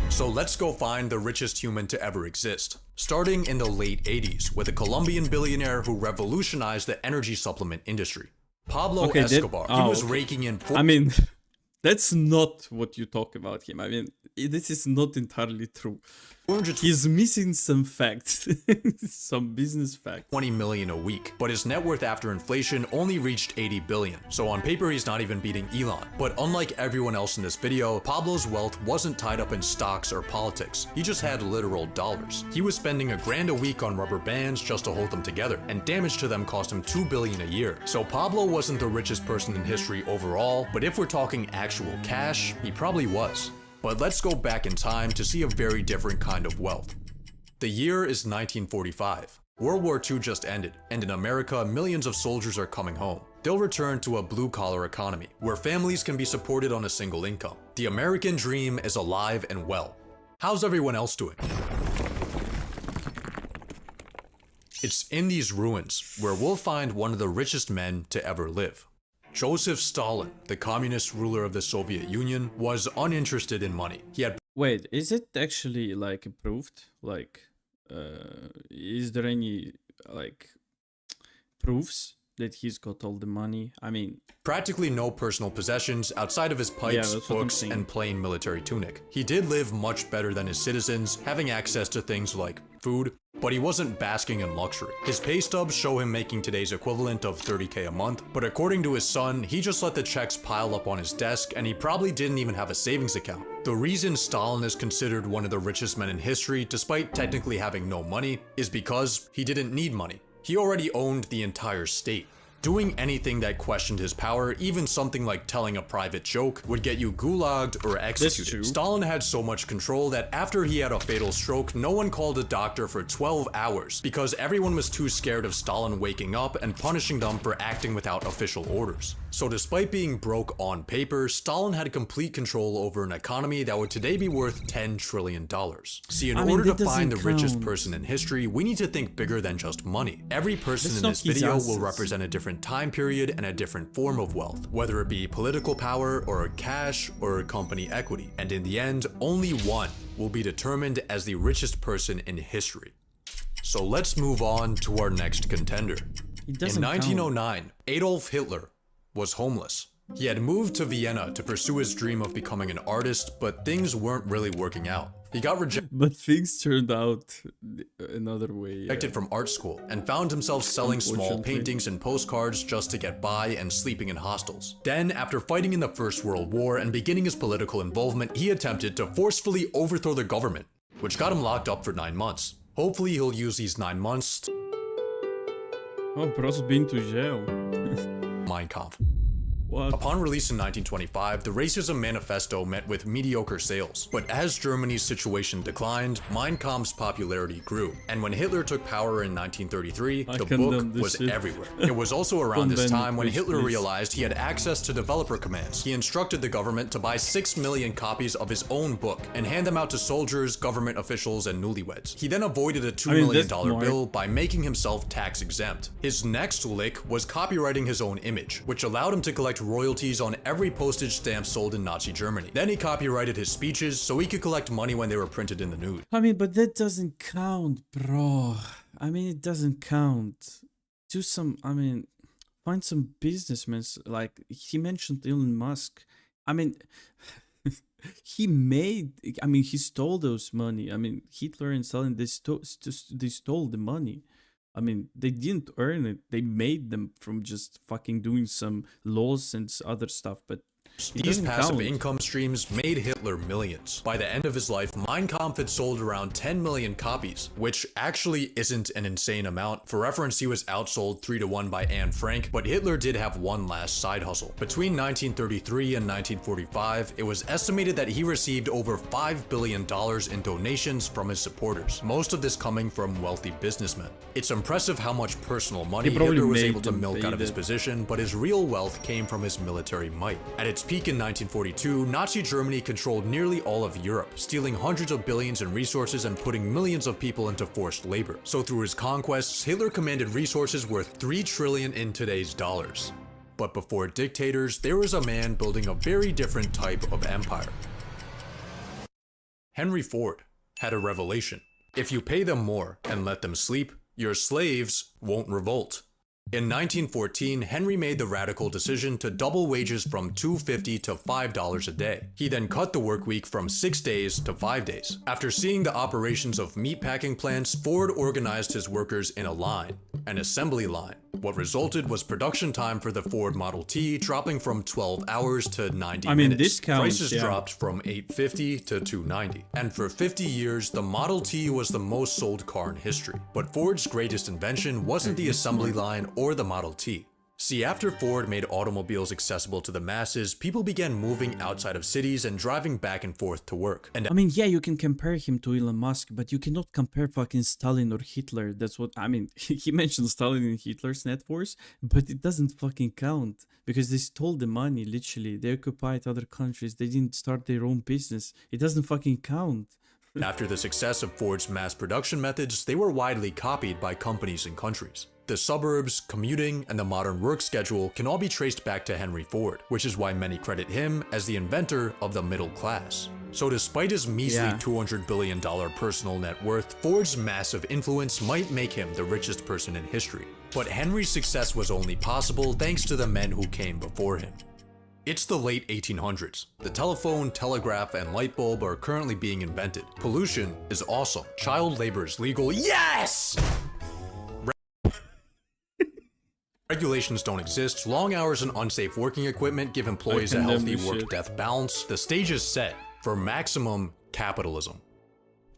So let's go find the richest human to ever exist. Starting in the late 80s with a Colombian billionaire who revolutionized the energy supplement industry. Pablo Escobar. He was raking in... I mean, that's not what you talk about him. I mean, this is not entirely true. He's missing some facts, some business facts. 20 million a week, but his net worth after inflation only reached 80 billion. So on paper, he's not even beating Elon. But unlike everyone else in this video, Pablo's wealth wasn't tied up in stocks or politics. He just had literal dollars. He was spending $1,000 a week on rubber bands just to hold them together, and damage to them cost him $2 billion a year. So Pablo wasn't the richest person in history overall, but if we're talking actual cash, he probably was. But let's go back in time to see a very different kind of wealth. The year is 1945. World War II just ended, and in America, millions of soldiers are coming home. They'll return to a blue-collar economy, where families can be supported on a single income. The American dream is alive and well. How's everyone else doing? It's in these ruins where we'll find one of the richest men to ever live. Joseph Stalin, the communist ruler of the Soviet Union, was uninterested in money. He had... Wait, is it actually like approved? Like, is there any like proofs that he's got all the money? I mean, practically no personal possessions outside of his pipes, books, and plain military tunic. He did live much better than his citizens, having access to things like food, but he wasn't basking in luxury. His pay stubs show him making today's equivalent of $30K a month, but according to his son, he just let the checks pile up on his desk and he probably didn't even have a savings account. The reason Stalin is considered one of the richest men in history, despite technically having no money, is because he didn't need money. He already owned the entire state. Doing anything that questioned his power, even something like telling a private joke, would get you gulagged or executed. Stalin had so much control that after he had a fatal stroke, no one called a doctor for 12 hours because everyone was too scared of Stalin waking up and punishing them for acting without official orders. So despite being broke on paper, Stalin had complete control over an economy that would today be worth $10 trillion. See, in order to find the richest person in history, we need to think bigger than just money. Every person in this video will represent a different time period and a different form of wealth, whether it be political power or cash or company equity. And in the end, only one will be determined as the richest person in history. So let's move on to our next contender. In 1909, Adolf Hitler was homeless. He had moved to Vienna to pursue his dream of becoming an artist, but things weren't really working out. He got rejected. But things turned out another way. Rejected from art school and found himself selling small paintings and postcards just to get by and sleeping in hostels. Then, after fighting in the First World War and beginning his political involvement, he attempted to forcefully overthrow the government, which got him locked up for 9 months. Hopefully, he'll use these 9 months. Oh, bro's been to jail. Mein Kampf. What? Upon release in 1925, the Racism Manifesto met with mediocre sales. But as Germany's situation declined, Mein Kampf's popularity grew. And when Hitler took power in 1933, the book was everywhere. It was also around this time when Hitler realized he had access to developer commands. He instructed the government to buy 6 million copies of his own book and hand them out to soldiers, government officials, and newlyweds. He then avoided a $2 million bill by making himself tax exempt. His next lick was copywriting his own image, which allowed him to collect royalties on every postage stamp sold in Nazi Germany. Then he copyrighted his speeches so he could collect money when they were printed in the news. I mean, but that doesn't count, bro. I mean, it doesn't count. Find some businessmen. Like, he mentioned Elon Musk. I mean, he stole those money. I mean, Hitler and Stalin, they stole the money. I mean, they didn't earn it. They made them from just fucking doing some laws and other stuff, but these passive income streams made Hitler millions. By the end of his life, Mein Kampf had sold around 10 million copies, which actually isn't an insane amount. For reference, he was outsold 3-1 by Anne Frank, but Hitler did have one last side hustle. Between 1933 and 1945, it was estimated that he received over $5 billion in donations from his supporters, most of this coming from wealthy businessmen. It's impressive how much personal money Hitler was able to milk out of his position, but his real wealth came from his military might. At its its peak in 1942, Nazi Germany controlled nearly all of Europe, stealing hundreds of billions in resources and putting millions of people into forced labor. So through his conquests, Hitler commanded resources worth $3 trillion in today's dollars. But before dictators, there was a man building a very different type of empire. Henry Ford had a revelation. If you pay them more and let them sleep, your slaves won't revolt. In 1914, Henry made the radical decision to double wages from $2.50 to $5 a day. He then cut the work week from 6 days to 5 days. After seeing the operations of meatpacking plants, Ford organized his workers in a line, an assembly line. What resulted was production time for the Ford Model T dropping from 12 hours to 90 minutes. This counts, Prices dropped from $850 to $290. And for 50 years, the Model T was the most sold car in history. But Ford's greatest invention wasn't the assembly line or the Model T. See, after Ford made automobiles accessible to the masses, people began moving outside of cities and driving back and forth to work. And I mean, yeah, you can compare him to Elon Musk, but you cannot compare fucking Stalin or Hitler. That's what I mean. He mentioned Stalin in Hitler's net force, but it doesn't fucking count because they stole the money, literally. They occupied other countries. They didn't start their own business. It doesn't fucking count. After the success of Ford's mass production methods, they were widely copied by companies and countries. The suburbs, commuting, and the modern work schedule can all be traced back to Henry Ford, which is why many credit him as the inventor of the middle class. So despite his measly $200 billion personal net worth, Ford's massive influence might make him the richest person in history. But Henry's success was only possible thanks to the men who came before him. It's the late 1800s. The telephone, telegraph, and light bulb are currently being invented. Pollution is awesome. Child labor is legal. Yes! Regulations don't exist. Long hours and unsafe working equipment give employees a healthy work-death balance. The stage is set for maximum capitalism.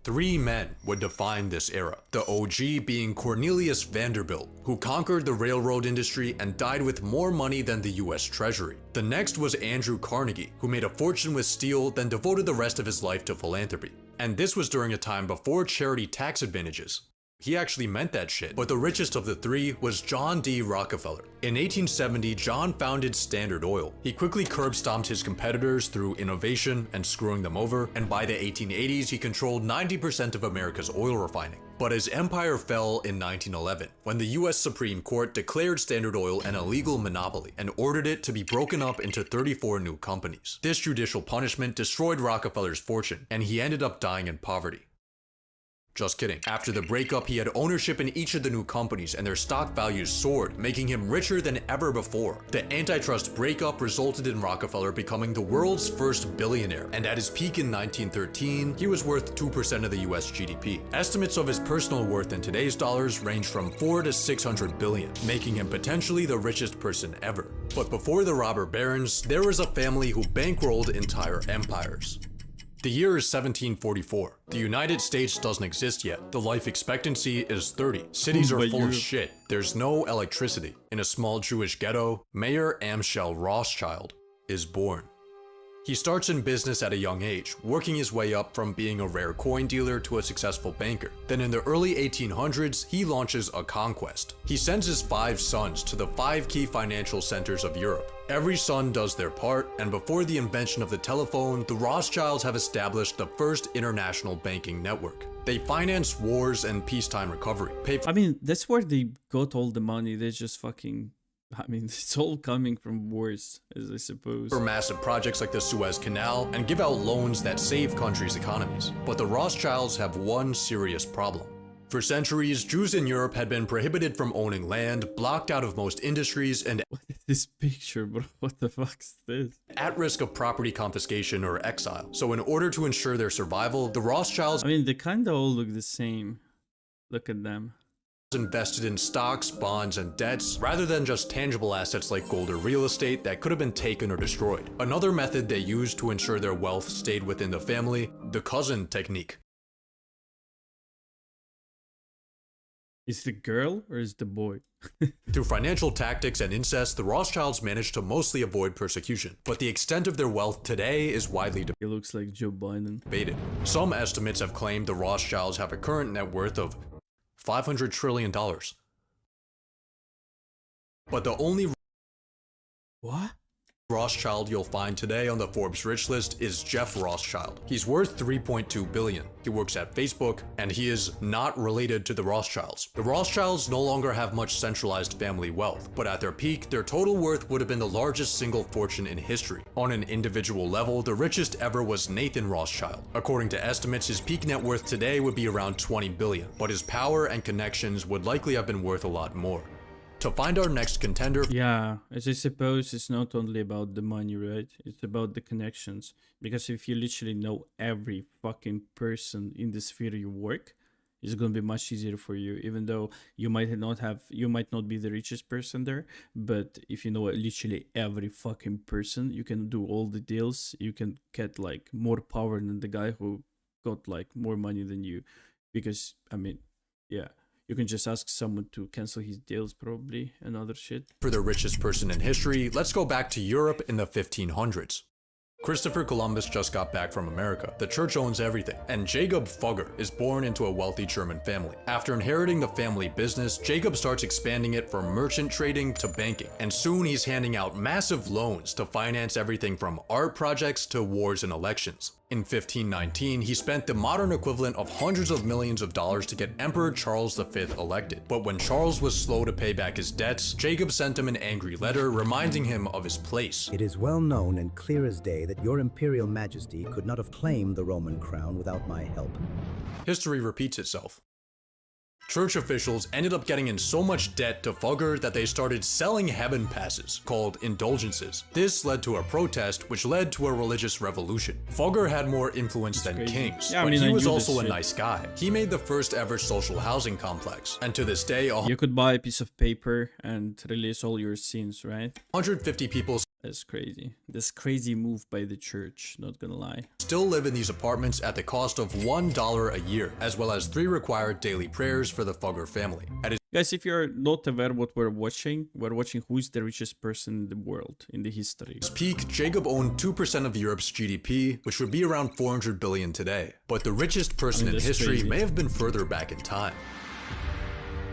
3 men would define this era. The OG being Cornelius Vanderbilt, who conquered the railroad industry and died with more money than the US Treasury. The next was Andrew Carnegie, who made a fortune with steel, then devoted the rest of his life to philanthropy. And this was during a time before charity tax advantages. He actually meant that shit. But the richest of the 3 was John D. Rockefeller. In 1870, John founded Standard Oil. He quickly curb-stomped his competitors through innovation and screwing them over, and by the 1880s, he controlled 90% of America's oil refining. But his empire fell in 1911, when the US Supreme Court declared Standard Oil an illegal monopoly and ordered it to be broken up into 34 new companies. This judicial punishment destroyed Rockefeller's fortune, and he ended up dying in poverty. Just kidding. After the breakup, he had ownership in each of the new companies and their stock values soared, making him richer than ever before. The antitrust breakup resulted in Rockefeller becoming the world's first billionaire, and at his peak in 1913, he was worth 2% of the US GDP. Estimates of his personal worth in today's dollars range from 4 to 600 billion, making him potentially the richest person ever. But before the robber barons, there was a family who bankrolled entire empires. The year is 1744. The United States doesn't exist yet. The life expectancy is 30. Cities are full of shit. There's no electricity. In a small Jewish ghetto, Mayor Amschel Rothschild is born. He starts in business at a young age, working his way up from being a rare coin dealer to a successful banker. Then in the early 1800s, he launches a conquest. He sends his 5 sons to the 5 key financial centers of Europe. Every son does their part, and before the invention of the telephone, the Rothschilds have established the first international banking network. They finance wars and peacetime recovery. I mean, that's where they got all the money. They just fucking... I mean, it's all coming from wars, as I suppose. For massive projects like the Suez Canal and give out loans that save countries' economies. But the Rothschilds have one serious problem. For centuries, Jews in Europe had been prohibited from owning land, blocked out of most industries, and what is this picture, bro? What the fuck's this? At risk of property confiscation or exile. So in order to ensure their survival, the Rothschilds... I mean, they kinda all look the same. Look at them. Invested in stocks, bonds, and debts, rather than just tangible assets like gold or real estate that could have been taken or destroyed. Another method they used to ensure their wealth stayed within the family, the cousin technique. Is the girl or is the boy? Through financial tactics and incest, the Rothschilds managed to mostly avoid persecution, but the extent of their wealth today is widely debated. It looks like Joe Biden. Some estimates have claimed the Rothschilds have a current net worth of $500 trillion. But the only... What? Rothschild you'll find today on the Forbes Rich list is Jeff Rothschild. He's worth $3.2 billion. He works at Facebook, and he is not related to the Rothschilds. The Rothschilds no longer have much centralized family wealth, but at their peak, their total worth would have been the largest single fortune in history. On an individual level, the richest ever was Nathan Rothschild. According to estimates, his peak net worth today would be around $20 billion, but his power and connections would likely have been worth a lot more. To find our next contender... Yeah, as I suppose it's not only about the money, right? It's about the connections. Because if you literally know every fucking person in the sphere you work, it's gonna be much easier for you. Even though you might not be the richest person there, but if you know literally every fucking person, you can do all the deals. You can get like more power than the guy who got like more money than you. Because, I mean, yeah. You can just ask someone to cancel his deals probably and other shit. For the richest person in history, let's go back to Europe in the 1500s. Christopher Columbus just got back from America. The church owns everything, and Jacob Fugger is born into a wealthy German family. After inheriting the family business, Jacob starts expanding it from merchant trading to banking, and soon he's handing out massive loans to finance everything from art projects to wars and elections. In 1519, he spent the modern equivalent of hundreds of millions of dollars to get Emperor Charles V elected. But when Charles was slow to pay back his debts, Jacob sent him an angry letter reminding him of his place. It is well known and clear as day that your Imperial Majesty could not have claimed the Roman crown without my help. History repeats itself. Church officials ended up getting in so much debt to Fugger that they started selling heaven passes, called indulgences. This led to a protest, which led to a religious revolution. Fugger had more influence than kings, but he was also a nice guy. He made the first ever social housing complex, and to this day, you could buy a piece of paper and release all your sins, right? 150 people. That's crazy. This crazy move by the church, not gonna lie. Still live in these apartments at the cost of $1 a year, as well as 3 required daily prayers for the Fugger family. Guys, if you're not aware what we're watching who is the richest person in the world, in the history. At its peak, Jacob owned 2% of Europe's GDP, which would be around 400 billion today. But the richest person in history may have been further back in time.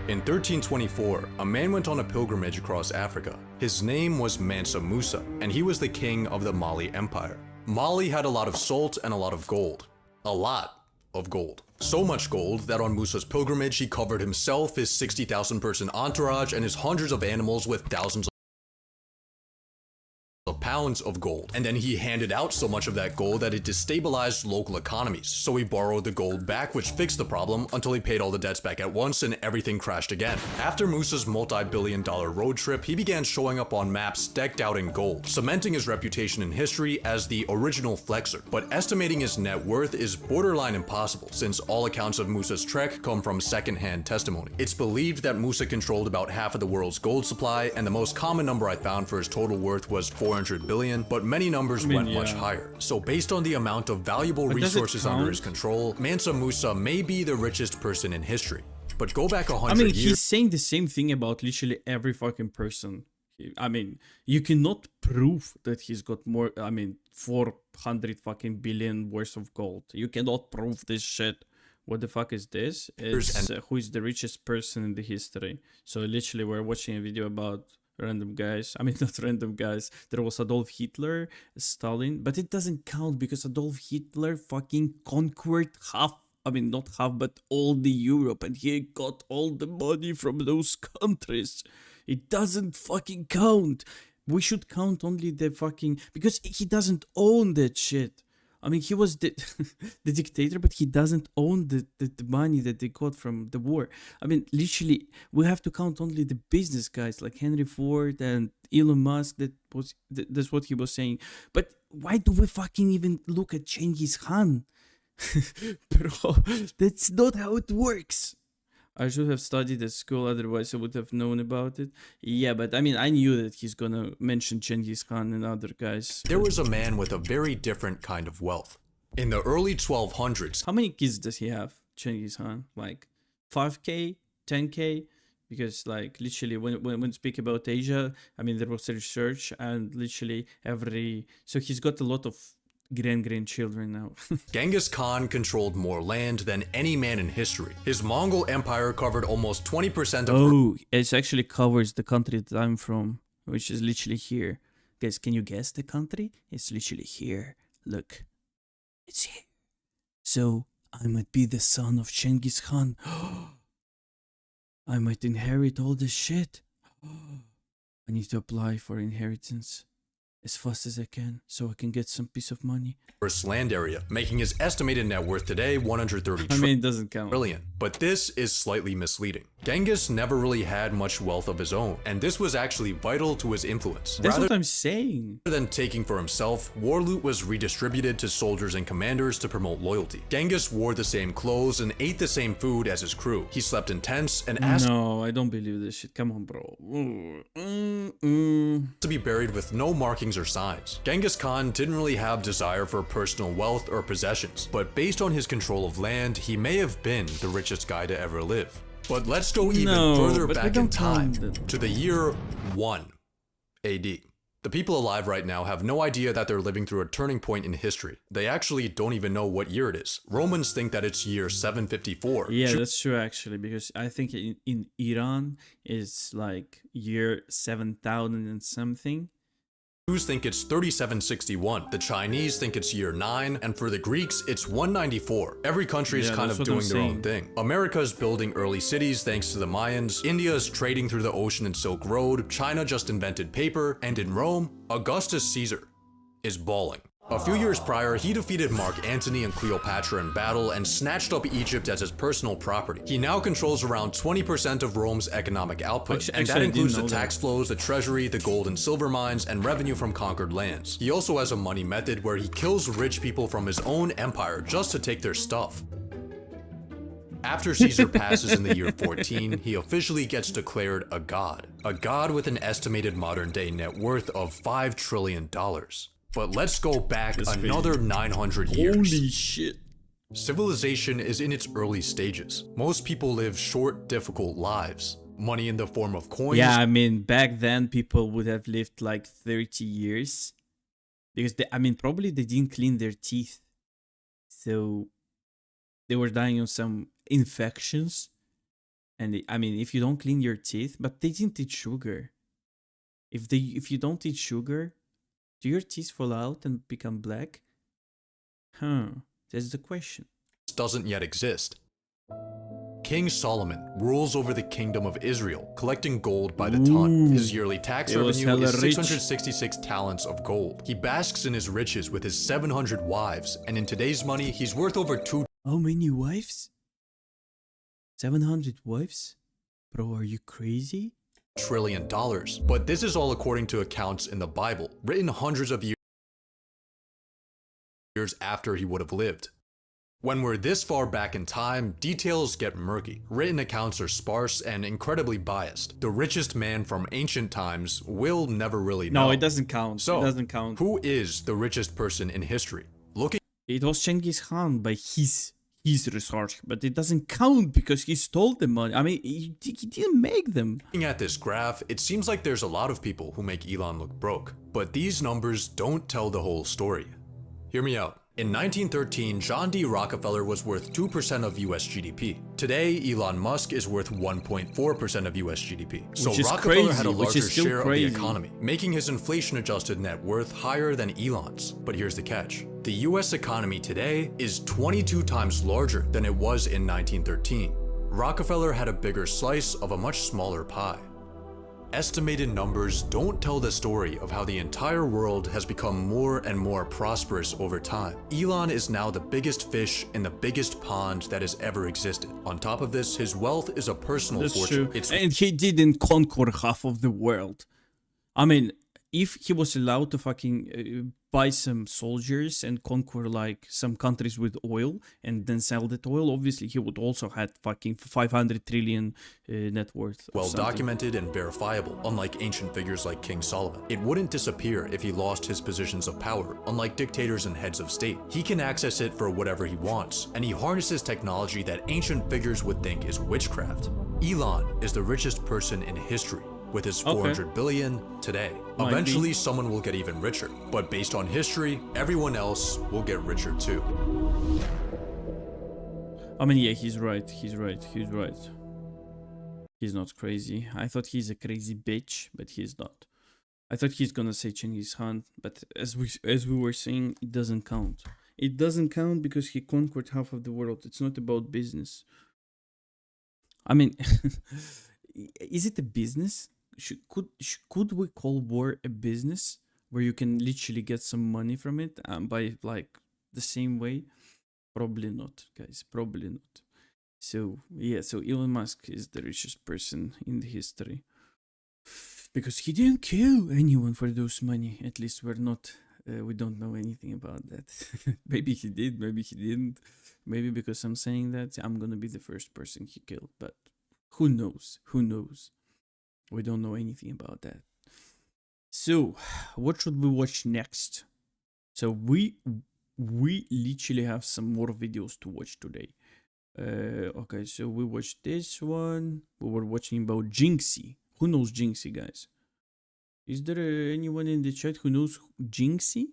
In 1324, a man went on a pilgrimage across Africa. His name was Mansa Musa, and he was the king of the Mali Empire. Mali had a lot of salt and a lot of gold. A lot of gold. So much gold that on Musa's pilgrimage he covered himself, his 60,000 person entourage, and his hundreds of animals with thousands of pounds of gold. And then he handed out so much of that gold that it destabilized local economies. So he borrowed the gold back, which fixed the problem until he paid all the debts back at once and everything crashed again. After Musa's multi-billion-dollar road trip, he began showing up on maps decked out in gold, cementing his reputation in history as the original flexer. But estimating his net worth is borderline impossible, since all accounts of Musa's trek come from second-hand testimony. It's believed that Musa controlled about half of the world's gold supply, and the most common number I found for his total worth was 400 billion, but many numbers went much higher. So based on the amount of valuable resources under his control, Mansa Musa may be the richest person in history. But go back 100 years... he's saying the same thing about literally every fucking person. I mean, you cannot prove that he's got more, 400 fucking billion worth of gold. You cannot prove this shit. What the fuck is this? It's who is the richest person in the history. So literally we're watching a video about random guys. Not random guys. There was Adolf Hitler, Stalin, but it doesn't count because Adolf Hitler fucking conquered not half, but all the Europe, and he got all the money from those countries. It doesn't fucking count. We should count only the fucking, because he doesn't own that shit. He was the dictator, but he doesn't own the money that they got from the war. Literally, we have to count only the business guys like Henry Ford and Elon Musk. That's what he was saying. But why do we fucking even look at Genghis Khan? Bro, that's not how it works. I should have studied at school, otherwise I would have known about it. Yeah, but I knew that he's gonna mention Genghis Khan and other guys. There was a man with a very different kind of wealth. In the early 1200s... How many kids does he have, Genghis Khan? Like 5k? 10k? Because literally when we speak about Asia, there was research and literally so he's got a lot of grandchildren now. Genghis Khan controlled more land than any man in history. His Mongol Empire covered almost 20% of... Oh, it actually covers the country that I'm from, which is literally here. Guys, can you guess the country? It's literally here. Look. It's here. So, I might be the son of Genghis Khan. I might inherit all this shit. I need to apply for inheritance as fast as I can so I can get some piece of money. First land area, making his estimated net worth today 130 I mean, it doesn't count. trillion. But this is slightly misleading. Genghis never really had much wealth of his own, and this was actually vital to his influence. That's Rather what I'm saying. than taking for himself, war loot was redistributed to soldiers and commanders to promote loyalty. Genghis wore the same clothes and ate the same food as his crew. He slept in tents and asked No, I don't believe this shit. Come on, bro. to be buried with no markings or signs. Genghis Khan didn't really have desire for personal wealth or possessions, but based on his control of land, he may have been the richest guy to ever live. But let's go even further back in time, to the year 1 AD. The people alive right now have no idea that they're living through a turning point in history. They actually don't even know what year it is. Romans think that it's year 754. Yeah, that's true actually, because I think in Iran it's like year 7000 and something. Jews think it's 3761, the Chinese think it's year 9, and for the Greeks, it's 194. Every country is kind of doing their own thing. America's building early cities thanks to the Mayans, India's trading through the ocean and Silk Road, China just invented paper, and in Rome, Augustus Caesar is balling. A few years prior, he defeated Mark Antony and Cleopatra in battle and snatched up Egypt as his personal property. He now controls around 20% of Rome's economic output, and that includes the tax flows, the treasury, the gold and silver mines, and revenue from conquered lands. He also has a money method where he kills rich people from his own empire just to take their stuff. After Caesar passes in the year 14, he officially gets declared a god with an estimated modern-day net worth of $5 trillion. But let's go back another 900 years. Holy shit. Civilization is in its early stages. Most people live short, difficult lives. Money in the form of coins. Yeah, I mean, back then people would have lived like 30 years. Because, probably they didn't clean their teeth. So, they were dying of some infections. And, if you don't clean your teeth, but they didn't eat sugar. If you don't eat sugar, do your teeth fall out and become black? That's the question. Doesn't yet exist. King Solomon rules over the kingdom of Israel, collecting gold by the ton. His yearly tax revenue is 666 talents of gold. He basks in his riches with his 700 wives, and in today's money, he's worth over How many wives? 700 wives? Bro, are you crazy? $2 trillion. But this is all according to accounts in the Bible, written hundreds of years after he would have lived. When we're this far back in time, details get murky. Written accounts are sparse and incredibly biased. The richest man from ancient times will never really know. No, it doesn't count. So, it doesn't count. Who is the richest person in history? It was Genghis Khan by his research, but it doesn't count because he stole the money. He didn't make them. Looking at this graph, it seems like there's a lot of people who make Elon look broke. But these numbers don't tell the whole story. Hear me out. In 1913, John D. Rockefeller was worth 2% of US GDP. Today, Elon Musk is worth 1.4% of US GDP. So Rockefeller had a larger share of the economy, making his inflation-adjusted net worth higher than Elon's. But here's the catch. The US economy today is 22 times larger than it was in 1913. Rockefeller had a bigger slice of a much smaller pie. Estimated numbers don't tell the story of how the entire world has become more and more prosperous over time. Elon is now the biggest fish in the biggest pond that has ever existed. On top of this, his wealth is a personal fortune. And he didn't conquer half of the world. If he was allowed to fucking buy some soldiers and conquer like some countries with oil and then sell that oil, obviously he would also have fucking 500 trillion net worth. Well documented and verifiable, unlike ancient figures like King Solomon. It wouldn't disappear if he lost his positions of power, unlike dictators and heads of state. He can access it for whatever he wants, and he harnesses technology that ancient figures would think is witchcraft. Elon is the richest person in history, with his 400 billion today. Eventually, someone will get even richer, but based on history, everyone else will get richer too. Yeah, he's right. He's not crazy. I thought he's a crazy bitch, but he's not. I thought he's gonna say Genghis Khan, but as we were saying, it doesn't count. It doesn't count because he conquered half of the world. It's not about business. I mean, is it a business? Could we call war a business where you can literally get some money from it by like the same way? Probably not, guys. Probably not. So yeah, so Elon Musk is the richest person in the history because he didn't kill anyone for those money. At least we're not. We don't know anything about that. Maybe he did. Maybe he didn't. Maybe because I'm saying that, I'm gonna be the first person he killed. But who knows? Who knows? We don't know anything about that. So, what should we watch next? So we literally have some more videos to watch today. Okay, so we watched this one. We were watching about Jinxie. Who knows Jinxie, guys? Is there anyone in the chat who knows Jinxie?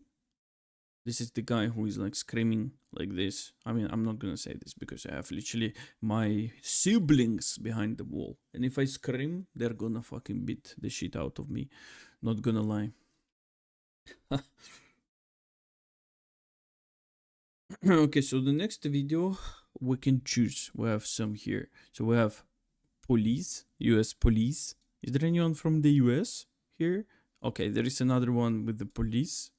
This is the guy who is like screaming like this. I mean, I'm not gonna say this because I have literally my siblings behind the wall. And if I scream, they're gonna fucking beat the shit out of me. Not gonna lie. Okay, so the next video we can choose. We have some here. So we have police, US police. Is there anyone from the US here? Okay, there is another one with the police.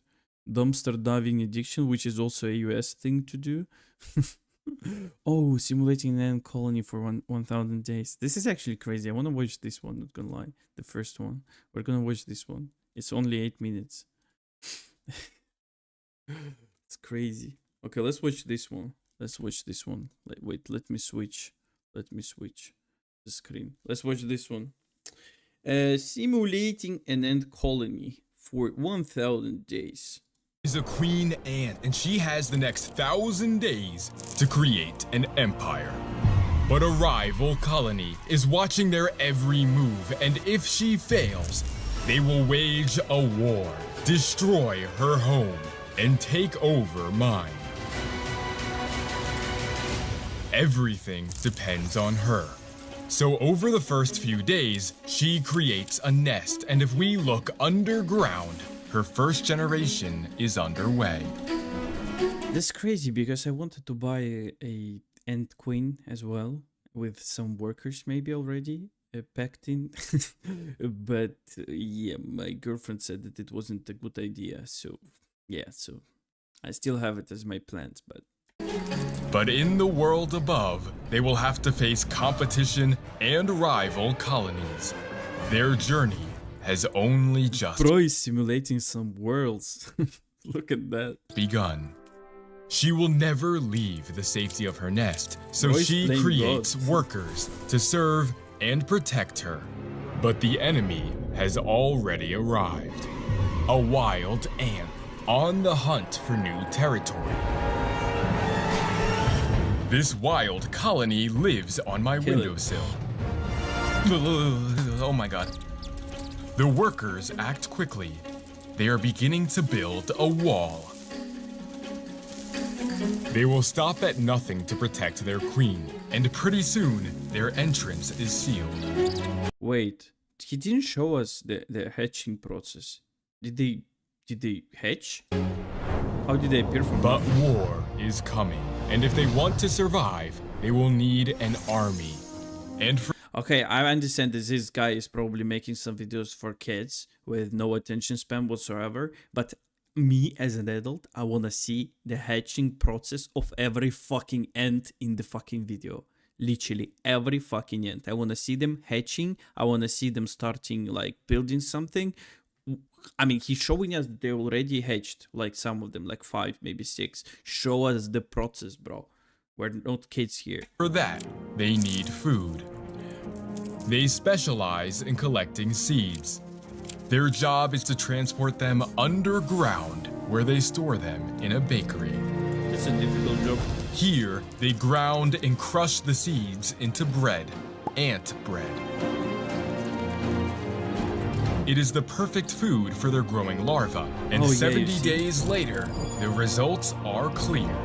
Dumpster diving addiction, which is also a US thing to do. Oh, simulating an ant colony for 1,000 days. This is actually crazy. I want to watch this one, not gonna lie. The first one. We're gonna watch this one. It's only 8 minutes. It's crazy. Okay, let's watch this one. Let's watch this one. Wait, let me switch. Let me switch the screen. Let's watch this one. Simulating an ant colony for 1,000 days. Is a queen ant, and she has the next 1,000 days to create an empire. But a rival colony is watching their every move, and if she fails, they will wage a war, destroy her home, and take over mine. Everything depends on her. So over the first few days, she creates a nest, and if we look underground, her first generation is underway. That's crazy because I wanted to buy a ant queen as well with some workers maybe already packed in. But yeah, my girlfriend said that it wasn't a good idea. So yeah, so I still have it as my plans, But in the world above, they will have to face competition and rival colonies. Their journey has only just Bro is simulating some worlds. Look at that. begun. She will never leave the safety of her nest, so Bro is she playing creates God. workers to serve and protect her. But the enemy has already arrived. A wild ant on the hunt for new territory. This wild colony lives on my windowsill. Oh my god. The workers act quickly. They are beginning to build a wall. They will stop at nothing to protect their queen, and pretty soon, their entrance is sealed. Wait, he didn't show us the hatching process. Did they hatch? How did they appear from But war is coming, and if they want to survive, they will need an army. And for Okay, I understand that this guy is probably making some videos for kids with no attention span whatsoever, but me as an adult, I wanna see the hatching process of every fucking ant in the fucking video. Literally every fucking ant. I wanna see them hatching. I wanna see them starting like building something. I mean, he's showing us that they already hatched, like some of them, like 5, maybe 6. Show us the process, bro. We're not kids here. For that, they need food. They specialize in collecting seeds. Their job is to transport them underground, where they store them in a bakery. It's a difficult job. Here, they ground and crush the seeds into bread, ant bread. It is the perfect food for their growing larvae, and 70 days later, the results are clear.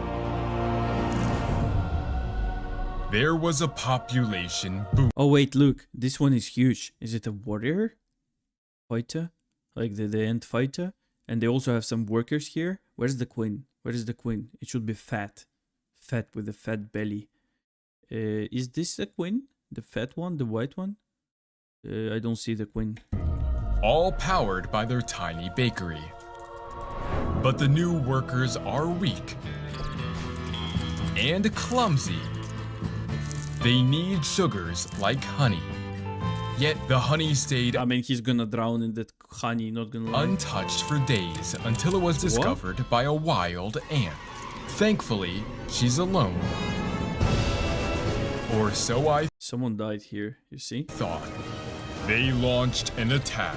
There was a population boom. Oh wait, look, this one is huge. Is it a warrior? Fighter? like the ant fighter. And they also have some workers here. Where's the queen? Where is the queen? It should be fat. Fat with a fat belly. Is this the queen? The fat one? The white one? I don't see the queen. All powered by their tiny bakery. But the new workers are weak and clumsy. They need sugars like honey. Yet the honey stayed, I mean, he's gonna drown in that honey, not gonna lie. untouched for days until it was discovered by a wild ant. Thankfully, she's alone. Or so I Someone died here, you see? thought. They launched an attack.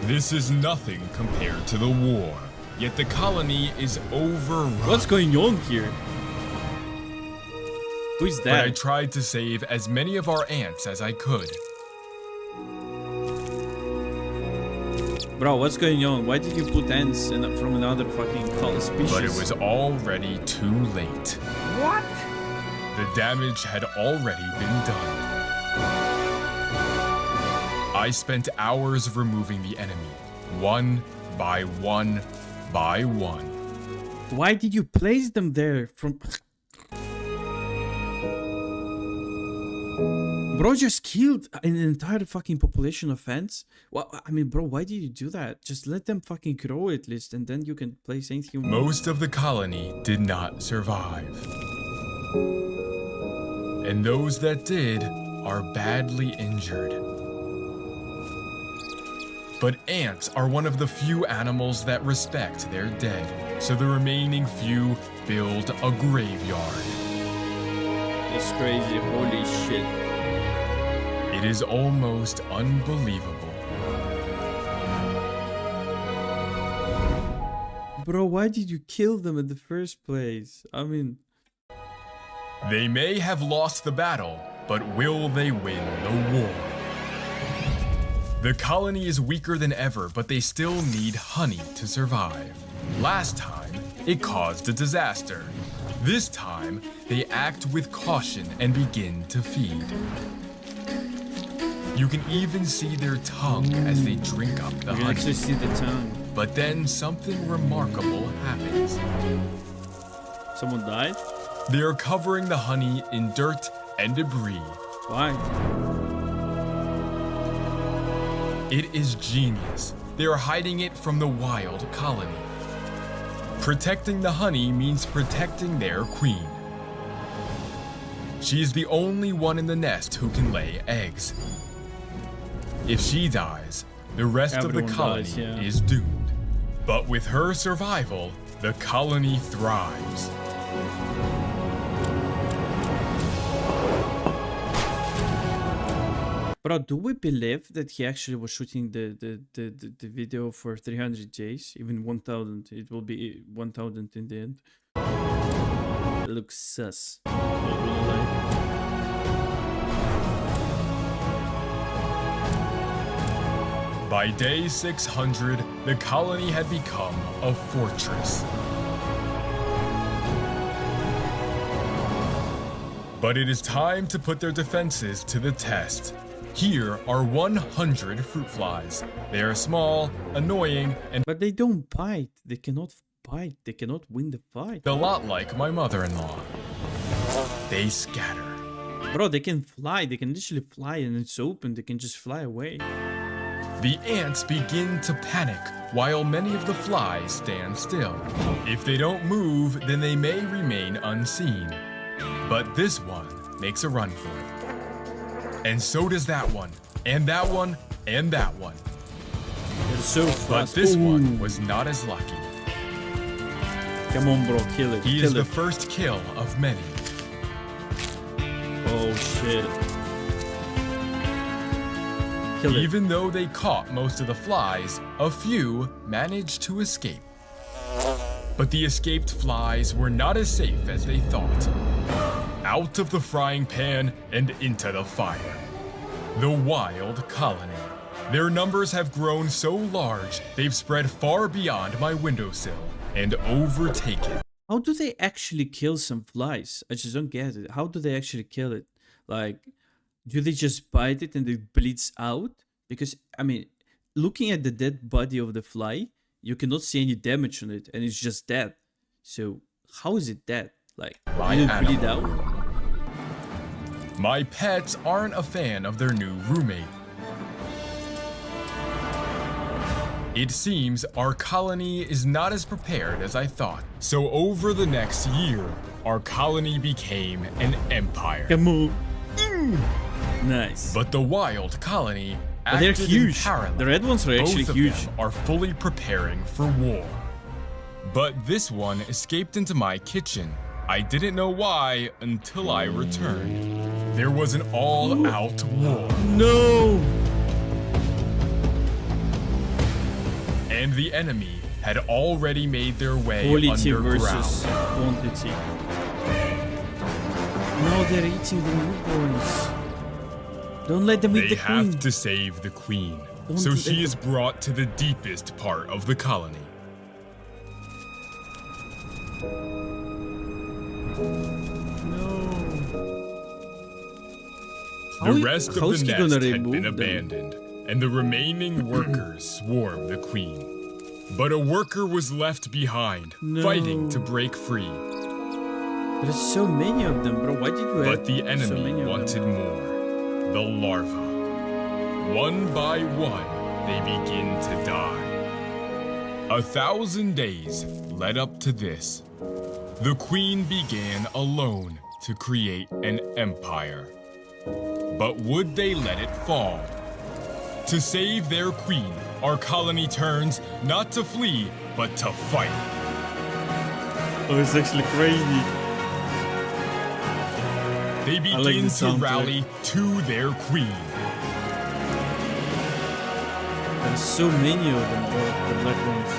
This is nothing compared to the war. Yet the colony is overrun. What's going on here? Who's But I that? tried to save as many of our ants as I could. Bro, what's going on? Why did you put ants from another fucking species? But it was already too late. What? The damage had already been done. I spent hours removing the enemy, one by one by one. Why did you place them there from... Bro just killed an entire fucking population of ants. Well, I mean, bro, why did you do that? Just let them fucking grow at least, and then you can place anything you want. Most of the colony did not survive. And those that did are badly injured. But ants are one of the few animals that respect their dead, so the remaining few build a graveyard. It's crazy, holy shit. It is almost unbelievable. Bro, why did you kill them in the first place? I mean... They may have lost the battle, but will they win the war? The colony is weaker than ever, but they still need honey to survive. Last time, it caused a disaster. This time, they act with caution and begin to feed. You can even see their tongue as they drink up the You can honey. actually see the tongue. But then something remarkable happens. Someone died? They are covering the honey in dirt and debris. Why? It is genius. They are hiding it from the wild colony. Protecting the honey means protecting their queen. She is the only one in the nest who can lay eggs. If she dies, the rest of the Everyone colony dies, yeah. is doomed. But with her survival, the colony thrives. Bro, do we believe that he actually was shooting the video for 300 days? Even 1000? It will be 1000 in the end. It looks sus. Not gonna lie. By day 600, the colony had become a fortress. But it is time to put their defenses to the test. Here are 100 fruit flies. They are small, annoying, and But they don't bite. They cannot bite. They cannot win the fight. a lot like my mother-in-law. They scatter. Bro, they can fly. They can literally fly and it's open. They can just fly away. The ants begin to panic, while many of the flies stand still. If they don't move, then they may remain unseen. But this one makes a run for it. And so does that one, and that one, and that one. They're so But fast. this Ooh. one was not as lucky. Come on, bro. Kill it. He Kill is the it. first kill of many. Oh, shit. Kill it. Even though they caught most of the flies, a few managed to escape. But the escaped flies were not as safe as they thought. Out of the frying pan and into the fire. The wild colony. Their numbers have grown so large, they've spread far beyond my windowsill and overtaken. How do they actually kill some flies? I just don't get it. How do they actually kill it? Like, do they just bite it and it bleeds out? Because, I mean, looking at the dead body of the fly, you cannot see any damage on it, and it's just dead. So how is it dead? Like, did it bleed out? My pets aren't a fan of their new roommate. It seems our colony is not as prepared as I thought. So over the next year, our colony became an empire. Come on. Nice. But the wild colony But they're acted huge. in parallel. The red ones are actually Both of huge. them are fully preparing for war. But this one escaped into my kitchen. I didn't know why until I returned. There was an all-out war. No! And the enemy had already made their way Quality underground. versus quantity. No, they're eating the newborns. Don't let them eat They the queen. have to save the queen. Don't So let she is brought to the deepest part of the colony. The rest of the nest had been abandoned, and the remaining workers swarmed the queen. But a worker was left behind, fighting to break free. There's so many of them, bro. Why did you But the so many enemy of wanted them? more. The larvae. One by one, they begin to die. 1,000 days led up to this. The queen began alone to create an empire. But would they let it fall? To save their queen, our colony turns not to flee, but to fight. Oh, it's actually crazy. They I like begin the to soundtrack. rally to their queen. There's so many of them, bro. The black ones.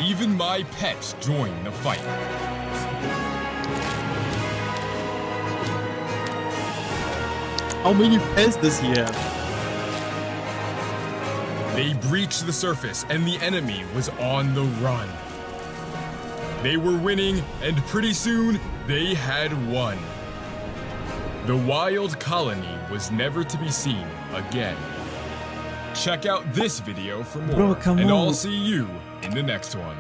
Even my pets join the fight. How many pets does he have? They breached the surface and the enemy was on the run. They were winning and pretty soon they had won. The wild colony was never to be seen again. Check out this video for more, Bro, come and I'll on. see you in the next one.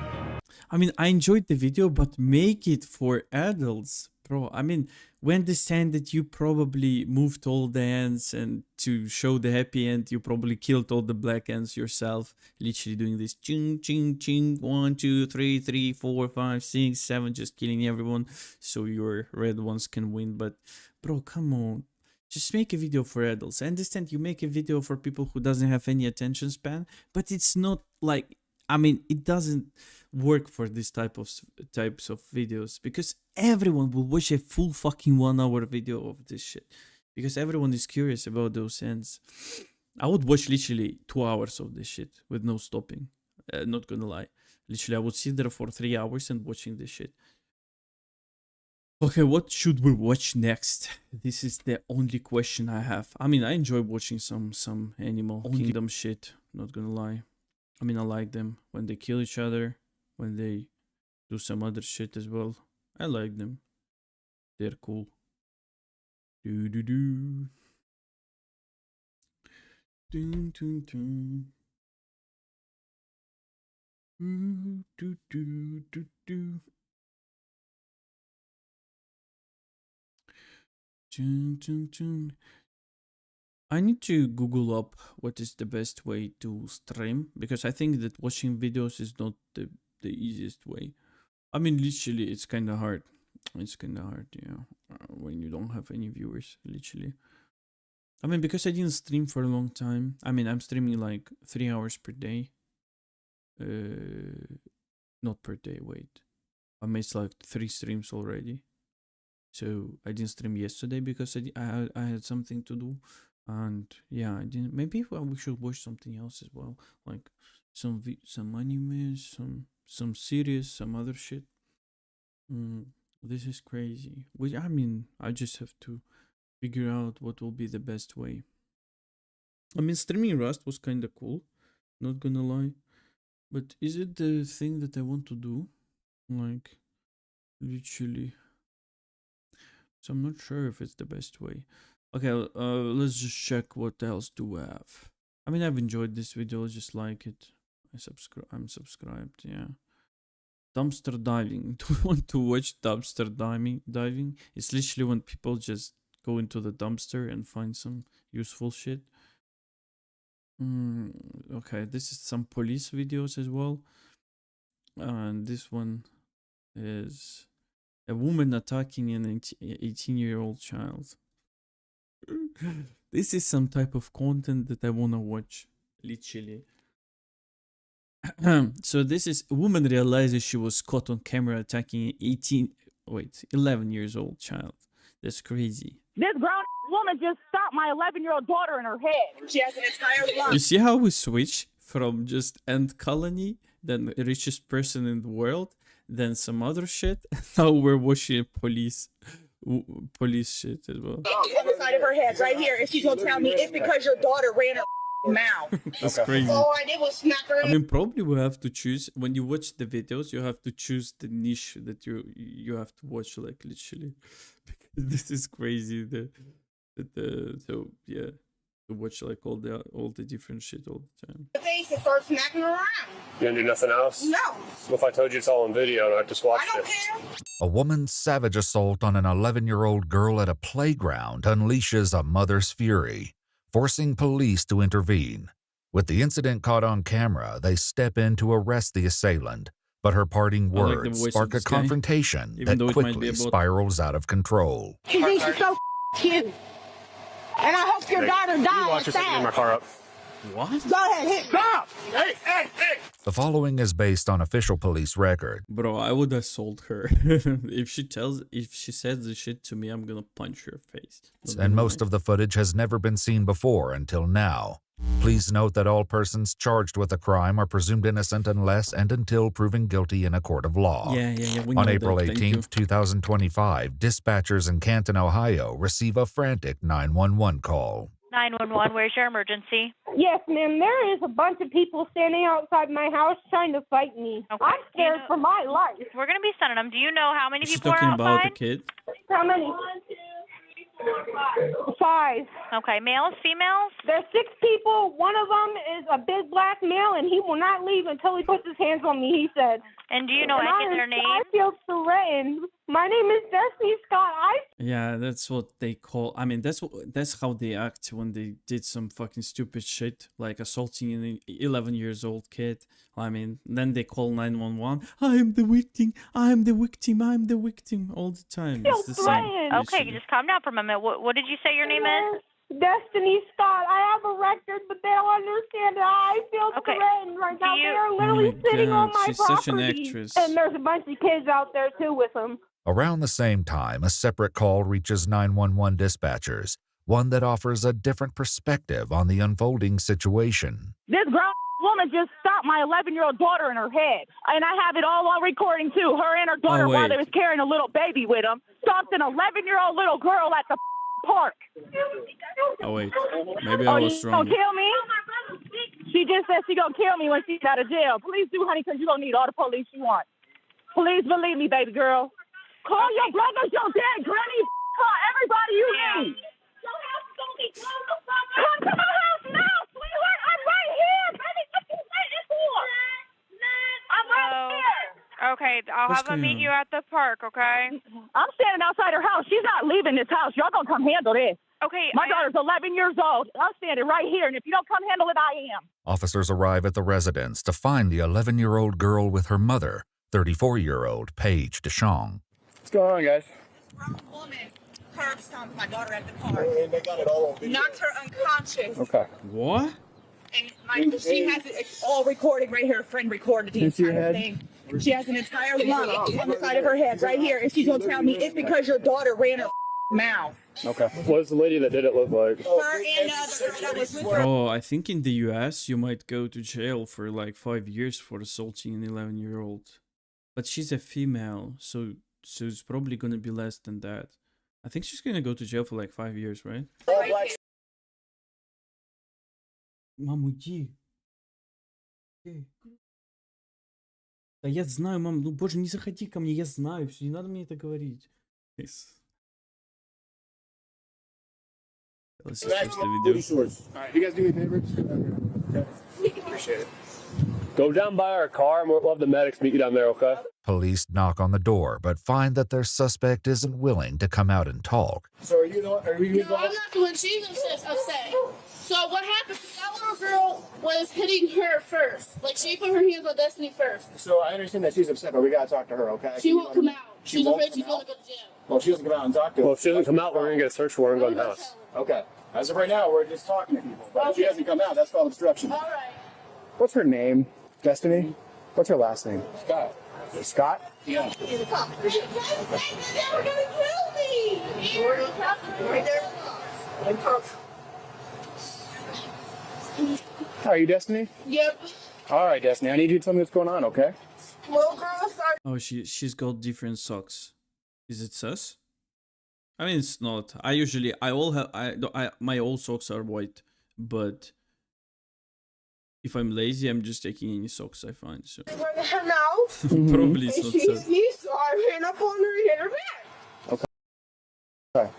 I mean, I enjoyed the video, but make it for adults, bro. I mean, when they said that you probably moved all the ants and to show the happy end, you probably killed all the black ants yourself, literally doing this ching, ching, ching, 1, 2, 3, 3, 4, 5, 6, 7, just killing everyone so your red ones can win. But, bro, come on. Just make a video for adults. I understand you make a video for people who doesn't have any attention span, but it's not like, I mean, it doesn't work for this types of videos because everyone will watch a full fucking 1 hour video of this shit because everyone is curious about those ends. I would watch literally 2 hours of this shit with no stopping. Not gonna lie. Literally, I would sit there for 3 hours and watching this shit. Okay, what should we watch next? This is the only question I have. I mean, I enjoy watching some Animal Kingdom shit, not gonna lie. I mean, I like them when they kill each other, when they do some other shit as well. I like them. They're cool. Do do do. Dun dun dun. Do do do do do. Dun, dun, dun. I need to Google up what is the best way to stream because I think that watching videos is not the easiest way. I mean, literally, it's kind of hard. It's kind of hard, yeah, when you don't have any viewers, literally. I mean, because I didn't stream for a long time. I mean, I'm streaming like 3 hours per day. Not per day, wait. I made like 3 streams already. So I didn't stream yesterday because I had something to do. And yeah, I didn't. Maybe we should watch something else as well, like some anime, some series, some other shit. This is crazy. Which I mean, I just have to figure out what will be the best way. I mean, streaming Rust was kind of cool, not gonna lie. But is it the thing that I want to do? Like, literally. So I'm not sure if it's the best way. Okay, let's just check what else do we have. I mean, I've enjoyed this video, just like it. I'm subscribed, yeah. Dumpster diving. Do you want to watch dumpster diving? It's literally when people just go into the dumpster and find some useful shit. Okay, this is some police videos as well. And this one is a woman attacking an 18-year-old child. This is some type of content that I wanna watch, literally. So this is a woman realizes she was caught on camera attacking an 11 years old child. That's crazy. This grown woman just stopped my 11-year-old daughter in her head. She has an entire lunch. You see how we switch from just ant colony, then the richest person in the world, then some other shit. Now we're watching police shit as well. On the side of her head, right here, and she's gonna tell me it's because your daughter ran her mouth. That's crazy. All I did was smack her. I mean, probably we have to choose when you watch the videos. You have to choose the niche that you have to watch, like literally. This is crazy. So yeah, to watch like all the different shit all the time. The face and start smacking her around. You gonna do nothing else? No. What if I told you it's all on video and I just watched I don't it? care. A woman's savage assault on an 11-year-old girl at a playground unleashes a mother's fury, forcing police to intervene. With the incident caught on camera, they step in to arrest the assailant, but her parting words spark a confrontation that quickly spirals out of control. She thinks she's so cute. And I hope your daughter dies. Watch yourself get my car up. What? Go ahead, hit. Stop! Hey! The following is based on official police record. Bro, I would assault her. If she says the shit to me, I'm gonna punch her face. And most of the footage has never been seen before until now. Please note that all persons charged with a crime are presumed innocent unless and until proven guilty in a court of law. Yeah. On April 18th, 2025, dispatchers in Canton, Ohio receive a frantic 911 call. 911, where's your emergency? Yes, ma'am. There is a bunch of people standing outside my house trying to fight me. Okay. I'm scared for my life. We're going to be sending them. Do you know how many She's people are talking outside? about the kid. How many? 5. Okay, males, females? There's 6 people. One of them is a big black male, and he will not leave until he puts his hands on me, he said. And do you know any of their names? I feel threatened. My name is Destiny Scott. Yeah, that's what they call. I mean, that's how they act when they did some fucking stupid shit, like assaulting an 11 years old kid. I mean, then they call 911. I'm the victim. I'm the victim. I'm the victim all the time. It's the same. Okay, just calm down for a minute. What did you say your name is? Destiny Scott. I have a record, but they don't understand it. I feel threatened right now. They are literally sitting on my She's property. such an actress. And there's a bunch of kids out there too with them. Around the same time, a separate call reaches 911 dispatchers, one that offers a different perspective on the unfolding situation. This grown woman just stopped my 11-year-old daughter in her head. And I have it all on recording too. Her and her daughter, while they was carrying a little baby with them, stopped an 11-year-old little girl at the park. Oh wait, maybe I was wrong. You gonna kill me? She just said she gonna kill me when she's out of jail. Please do, honey, because you don't need all the police you want. Please believe me, baby girl. Call your brothers, your dad, granny, call everybody you need. Come to my house now, sweetheart. I'm right here, baby. What you waiting for? I'm right here. Okay, I'll have them meet you at the park, okay? I'm standing outside her house. She's not leaving this house. Y'all gonna come handle this. Okay. My daughter's 11 years old. I'm standing right here, and if you don't come handle it, I am. Officers arrive at the residence to find the 11-year-old girl with her mother, 34-year-old Paige DeShong. What's going on, guys? Woman curb stomped my daughter at the park. And they got it all on video. Knocked her unconscious. Okay. What? And she has it all recorded right here. A friend recorded the entire thing. She has an entire lump on the side of her head right here, and she's gonna tell me it's because your daughter ran her mouth. Okay. What does the lady that did it look like? Her and that was with her. Bro, I think in the US you might go to jail for like 5 years for assaulting an 11-year-old. But she's a female, so it's probably gonna be less than that. I think she's gonna go to jail for like 5 years, right? Мам, уйди. Да я знаю, мам, ну боже, не заходи ко мне, я знаю, все, не надо мне это говорить. Yes. Let's just watch the video. Alright, you guys do me a favor? Appreciate it. Go down by our car and we'll have the medics meet you down there, okay? Police knock on the door, but find that their suspect isn't willing to come out and talk. So are you the one? No, I'm not the one. She's upset. So what happened? That little girl was hitting her first. Like, she put her hands on Destiny first. So I understand that she's upset, but we gotta talk to her, okay? She won't come out. She's afraid she's gonna go to jail. Well, she doesn't come out and talk to her. Well, if she doesn't come out, we're gonna get a search warrant and go in the house. Okay. As of right now, we're just talking to people. But if she hasn't come out, that's called obstruction. All right. What's her name? Destiny? What's her last name? Scott. Scott? Yeah. They were gonna kill me. Right there. Are you Destiny? Yep. All right, Destiny. I need you to tell me what's going on, okay? Little girl started. Oh, she's got different socks. Is it sus? I mean, it's not. My old socks are white, but if I'm lazy, I'm just taking any socks I find. So probably it's not sus. So I ran up on her and hit her back. Okay. Okay.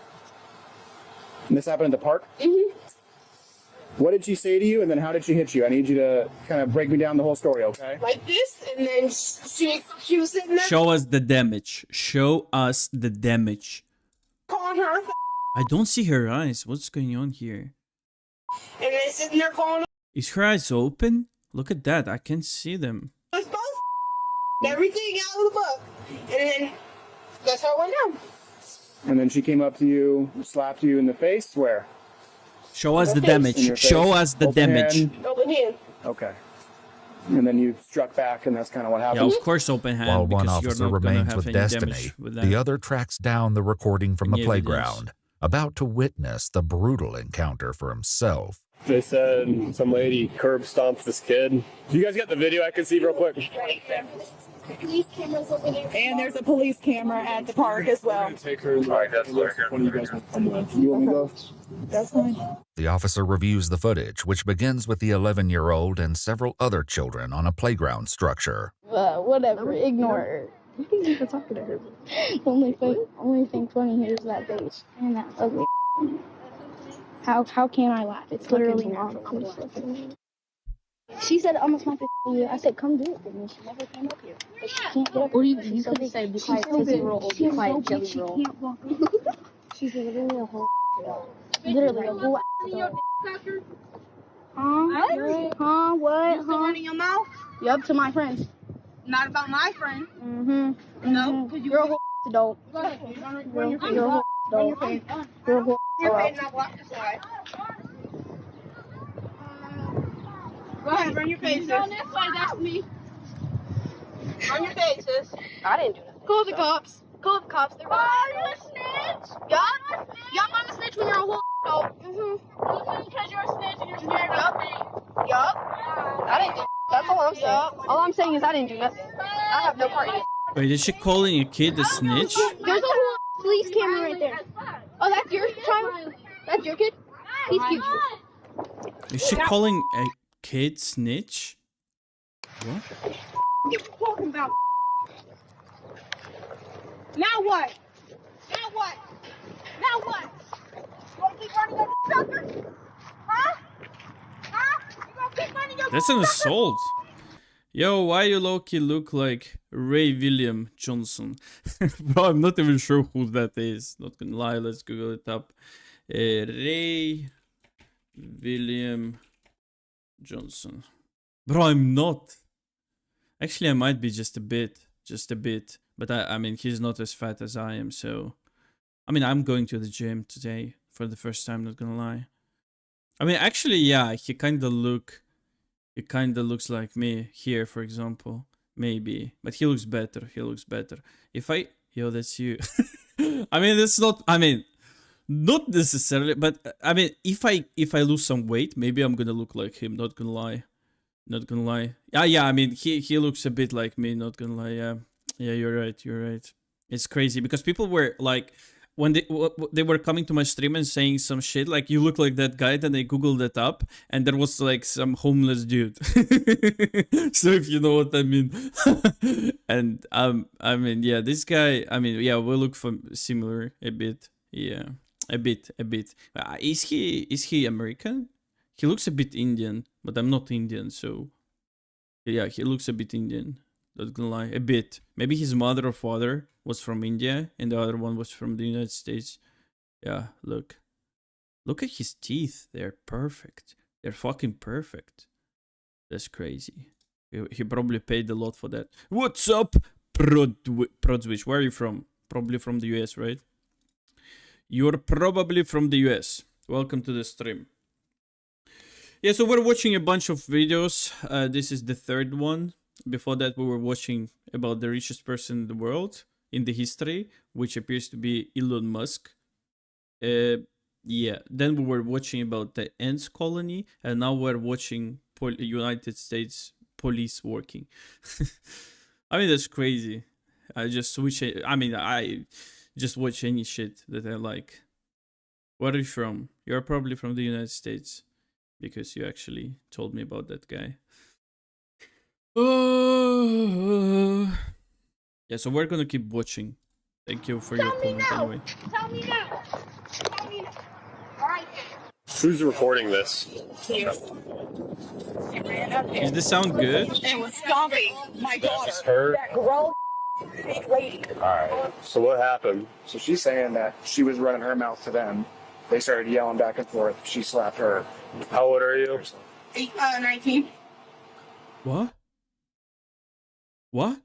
And this happened at the park? Mm-hmm. What did she say to you, and then how did she hit you? I need you to kind of break me down the whole story, okay? Like this, and then she was sitting there. Show us the damage. Show us the damage. Calling her. I don't see her eyes. What's going on here? And then sitting there calling her. Is her eyes open? Look at that. I can't see them. Us both. Everything out of the book. And then that's how it went down. And then she came up to you, slapped you in the face. Where? Show us the damage. Show us the damage. Open hand. Okay. And then you struck back, and that's kind of what happened. Yeah, of course, open hand. While one because you're officer not gonna remains have with any Destiny, damage with that. the other tracks down the recording from the Any playground, about to witness the brutal encounter for himself. They said some lady curb stomped this kid. You guys got the video I can see real quick? Police cameras over there. And there's a police camera at the park as well. Take her. All right, that's one of you guys want to You want me to go? That's fine. The officer reviews the footage, which begins with the 11-year-old and several other children on a playground structure. Whatever, ignore her. You can even talk to her. Only thing funny here is that face and that ugly. How can I laugh? It's literally natural. She said, I'm gonna smack the you. I said, come do it with me. She never came up here. But she can't get up here. Or you could say, be quiet, tootsie roll, be quiet, jelly roll. Can't walk. She's literally a whole literally a whole Huh? Huh? What? You running your mouth? Yup, to my friends. Not about my friend. Mm-hmm. No, because You're a whole adult. Go ahead. You're a whole adult. You're a whole Your face not block this way. Go ahead, run your faces. Run this way, that's me. Run your faces. I didn't do nothing. Call the cops. Call the cops. They're you a snitch? Yup. Yup, I'm a snitch when you're a whole adult. Because you're a snitch and you're scared of me. Yup. I didn't do That's all I'm saying. All I'm saying is I didn't do nothing. I have no part in it. Wait, is she calling a kid a snitch? There's a whole police camera right there. Oh, that's your child? That's your kid? He's cute. Is she calling a kid snitch? What? What you talking about? Now what? Now what? Now what? You gonna keep running your sucker? Huh? Huh? You gonna keep running your That's an assault. Yo, why you low-key look like Ray William Johnson? Bro, I'm not even sure who that is. Not gonna lie, let's Google it up. Ray William Johnson. Bro, I'm not. Actually, I might be just a bit. But I mean, he's not as fat as I am, so... I mean, I'm going to the gym today for the first time, not gonna lie. I mean, actually, yeah, he kinda looks like me here, for example. Maybe. But he looks better, If I... Yo, that's you. I mean, that's not... I mean... Not necessarily, but I mean, if I lose some weight, maybe I'm gonna look like him, not gonna lie. Yeah, I mean, he looks a bit like me, not gonna lie, yeah. Yeah, you're right. It's crazy, because people were like, when they were coming to my stream and saying some shit, like, you look like that guy, then I googled it up, and there was like some homeless dude. So if you know what I mean. And, I mean, yeah, this guy, I mean, yeah, we look similar a bit, yeah. A bit. Is he American? He looks a bit Indian, but I'm not Indian, so yeah, he looks a bit Indian. Not gonna lie, a bit. Maybe his mother or father was from India, and the other one was from the United States. Yeah, look at his teeth. They're perfect. They're fucking perfect. That's crazy. He probably paid a lot for that. What's up, Prodswitch? Where are you from? Probably from the US, right? You're probably from the US. Welcome to the stream. Yeah, so we're watching a bunch of videos. This is the third one. Before that, we were watching about the richest person in the world in the history, which appears to be Elon Musk. Yeah, then we were watching about the ants colony, and now we're watching United States police working. I mean, that's crazy. I just switch it. I mean, I just watch any shit that I like. Where are you from? You're probably from the United States, because you actually told me about that guy. Yeah, so we're gonna keep watching. Thank you for your comment anyway. Tell me now. Tell me now. All right. Who's recording this? Is the sound good? And was stomping my daughter. That's her? That grown big lady. Alright, so what happened? So she's saying that she was running her mouth to them. They started yelling back and forth. She slapped her. How old are you? 19. What? What?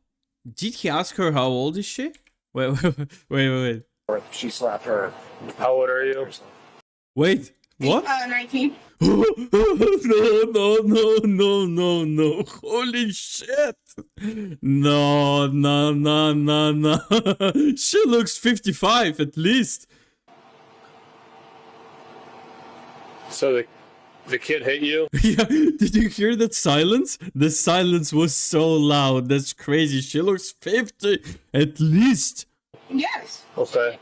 Did he ask her how old is she? Wait. She slapped her. How old are you? Wait, what? 19. No. Holy shit. No. She looks 55 at least. So the kid hit you? Yeah, did you hear that silence? The silence was so loud. That's crazy. She looks 50 at least. Yes. Okay.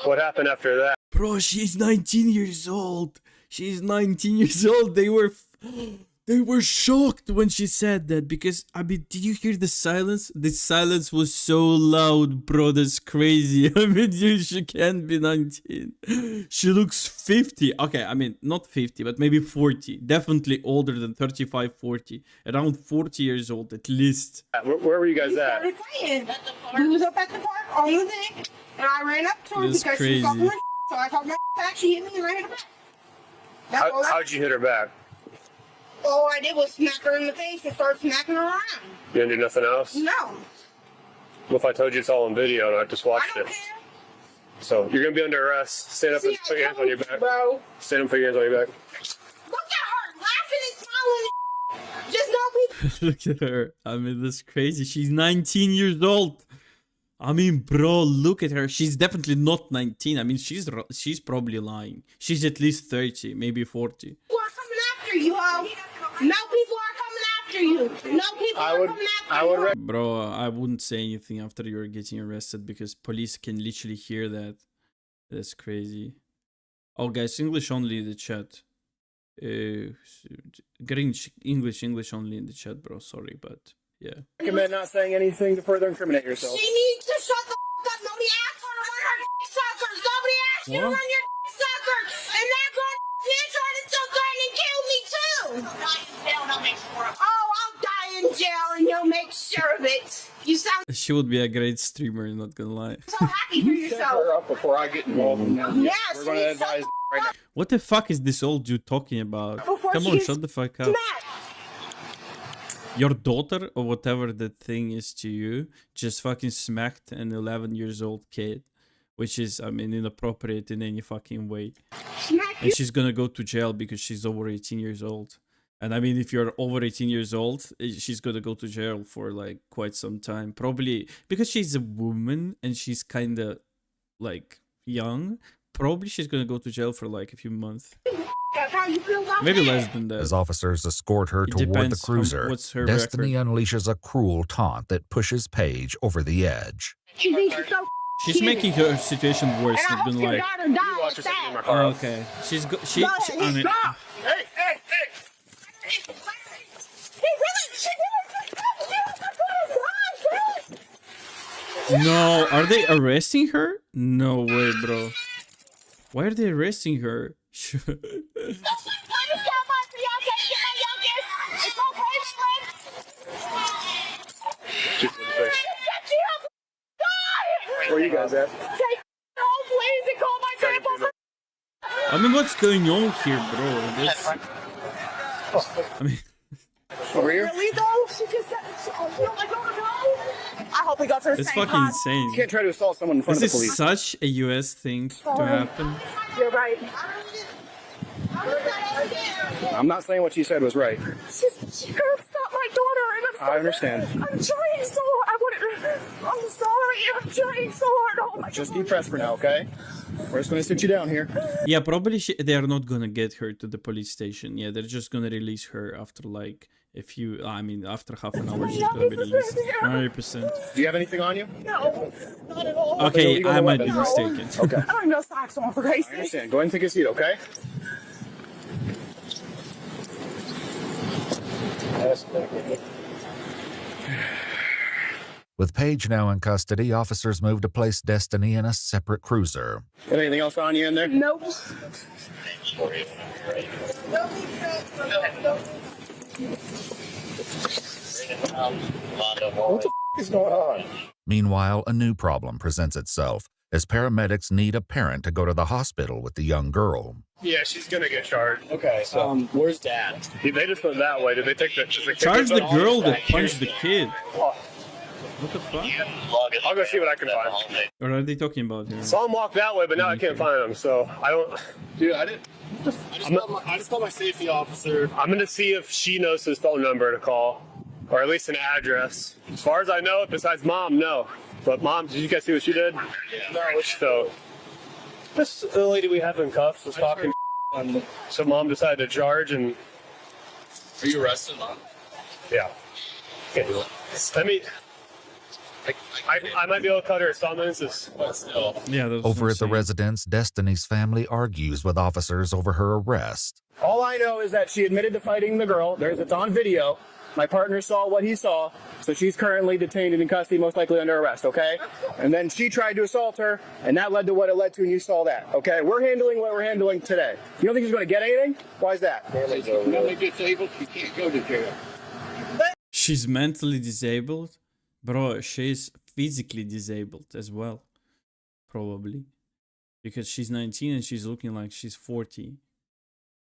What happened after that? Bro, she's 19 years old. She's 19 years old. They were shocked when she said that, because, I mean, did you hear the silence? The silence was so loud, bro. That's crazy. I mean, she can't be 19. She looks 50. Okay, I mean, not 50, but maybe 40. Definitely older than 35, 40. Around 40 years old, at least. Where were you guys at? We was up at the park on the thing, and I ran up to her That's because crazy. she was talking. So I called my back. She hit me, and I hit her back. How'd you hit her back? All I did was smack her in the face and start smacking her around. You didn't do nothing else? No. What if I told you it's all on video and I just watched it? So you're gonna be under arrest. Stand up and put your hands on your back. Bro. Stand up and put your hands on your back. Look at her laughing and smiling. Just know people. Look at her. I mean, that's crazy. She's 19 years old. I mean, bro, look at her. She's definitely not 19. I mean, she's probably lying. She's at least 30, maybe 40. People are coming after you, ho. No people are coming after you. No people are coming after you. Bro, I wouldn't say anything after you're getting arrested, because police can literally hear that. That's crazy. Oh, guys, English only in the chat. Grinch, English only in the chat, bro. Sorry, but yeah. Recommend not saying anything to further incriminate yourself. She needs to shut the up. Nobody asked her to run her suckers. Nobody asked you to run your suckers. And that girl tried to threaten and kill me too. Oh, I'll die in jail and you'll make sure of it. You sound She would be a great streamer, not gonna lie. so happy for yourself. Before I get involved in that. Yes, We're going to advise right now. What the fuck is this old dude talking about? Before Come she on, gets shut the fuck up. Your daughter, or whatever that thing is to you, just fucking smacked an 11 years old kid, which is, I mean, inappropriate in any fucking way. And she's gonna go to jail because she's over 18 years old. And I mean, if you're over 18 years old, she's gonna go to jail for like quite some time. Probably because she's a woman and she's kind of like young. Probably she's gonna go to jail for like a few months. Maybe less than that. As officers escort her toward the depends on cruiser, what's her Destiny unleashes a cruel taunt that pushes Paige over the edge. She's making her situation worse. Not gonna lie. Oh, okay. She. I mean, Stop! Hey! no, are they arresting her? No way, bro. Why are they arresting her? Where are you guys at? Take home, please, and call my grandpa. I mean, what's going on here, bro? This, I mean, over here. Really though? She just said, you don't like go to go? I hope we got to the it's same fucking spot. insane. You can't try to assault someone in front This of the is police. such a US thing to happen. You're right. I'm not saying what you said was right. She can't stop my daughter. And I understand. I'm trying so hard. I'm sorry. I'm trying so hard. Oh my Just God. be pressed for now, okay? We're just gonna sit you down here. Yeah, probably they are not gonna get her to the police station. Yeah, they're just gonna release her after like a few. I mean, after half an hour, she's gonna be released. 100%. Do you have anything on you? No, not at all. Okay, I might be No. mistaken. Okay. I don't even know socks on for Christ's I sake. understand. Go ahead and take a seat, okay? With Paige now in custody, officers moved to place Destiny in a separate cruiser. Got anything else on you in there? Nope. What the is going on? Meanwhile, a new problem presents itself as paramedics need a parent to go to the hospital with the young girl. Yeah, she's gonna get charged. Okay, so where's Dad? They just went that way. Did they take the? Charge the girl that punched the kid. What the fuck? I'll go see what I can find. What are they talking about here? Saw him walk that way, but now I can't find him. So I don't. Dude, I just called my safety officer. I'm gonna see if she knows his phone number to call, or at least an address. As far as I know, besides Mom, no. But Mom, did you guys see what she did? No. So this lady we have in cuffs was talking. So Mom decided to charge, and Are you arrested, Mom? yeah. Can't do it. Let me. I might be able to cut her a summons. But still. Yeah, that's Over at the insane. residence, Destiny's family argues with officers over her arrest. All I know is that she admitted to fighting the girl. It's on video. My partner saw what he saw, so she's currently detained and in custody, most likely under arrest, okay? And then she tried to assault her, and that led to what it led to, and you saw that, okay? We're handling what we're handling today. You don't think he's going to get anything? Why is that? Mentally disabled, she can't go to jail. She's mentally disabled? Bro, she's physically disabled as well. Probably. Because she's 19 and she's looking like she's 40.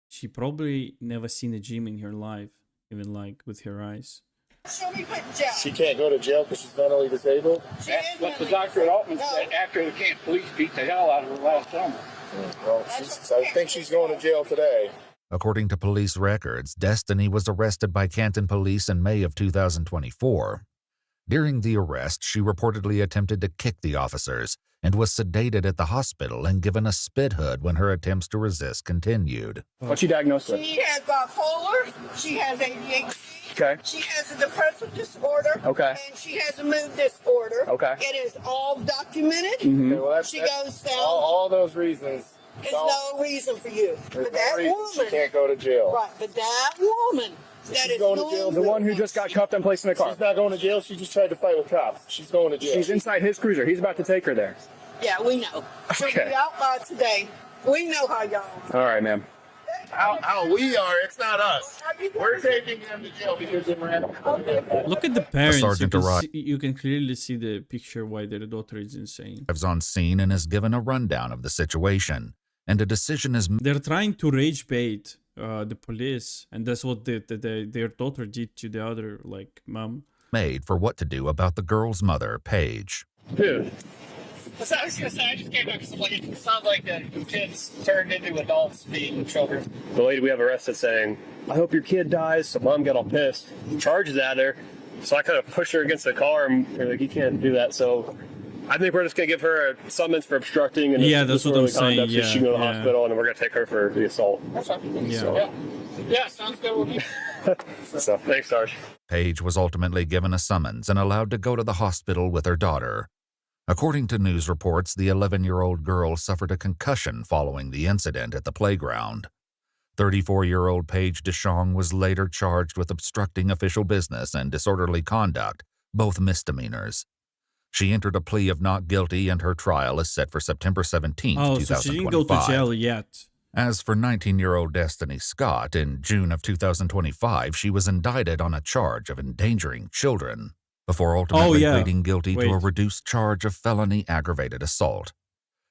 She probably never seen a gym in her life, even like with her eyes. She'll be put in jail. She can't go to jail because she's mentally disabled? That's what the doctor at Altman said after the Camp Police beat the hell out of her last summer. Well, I think she's going to jail today. According to police records, Destiny was arrested by Canton police in May of 2024. During the arrest, she reportedly attempted to kick the officers and was sedated at the hospital and given a spit hood when her attempts to resist continued. What's she diagnosed with? She has bipolar. She has ADHD. Okay. She has a depressive disorder. Okay. And she has a mood disorder. Okay. It is all documented. Mm-hmm. Okay, well, She goes down. all those reasons. There's no reason for you. There's But no that reason woman. she can't go to jail. Right, but that woman. That She's is going to jail. The one who just got cuffed and placed in a car. She's not going to jail. She just tried to fight with cops. She's going to jail. She's inside his cruiser. He's about to take her there. Yeah, we know. She'll Okay. be out by today. We know how y'all. All right, ma'am. How we are? It's not us. We're taking them to jail because they ran. Look at the parents. sergeant arrived. You can clearly see the picture why their daughter is insane. Arrives on scene and is given a rundown of the situation, and a decision is They're trying to rage bait the police, and that's what their daughter did to the other like mom. made for what to do about the girl's mother, Paige. Dude. So I was gonna say, I just came back because it sounds like the kids turned into adults being children. The lady we have arrested saying, I hope your kid dies. So Mom got all pissed. Charges at her. So I kind of pushed her against the car and they're like, you can't do that. So I think we're just going to give her a summons for obstructing and Yeah, that's what I'm saying, conduct, so she can go to the yeah. hospital, and then we're going to take her for the assault. That's fine. Yeah. Yeah, sounds good with me. So thanks, Sarge. Paige was ultimately given a summons and allowed to go to the hospital with her daughter. According to news reports, the 11-year-old girl suffered a concussion following the incident at the playground. 34-year-old Paige DeShong was later charged with obstructing official business and disorderly conduct, both misdemeanors. She entered a plea of not guilty, and her trial is set for September 17, Oh, 2025. so she didn't go to jail yet. As for 19-year-old Destiny Scott, in June of 2025, she was indicted on a charge of endangering children. before ultimately yeah. pleading guilty to a Wait. reduced charge of felony aggravated assault.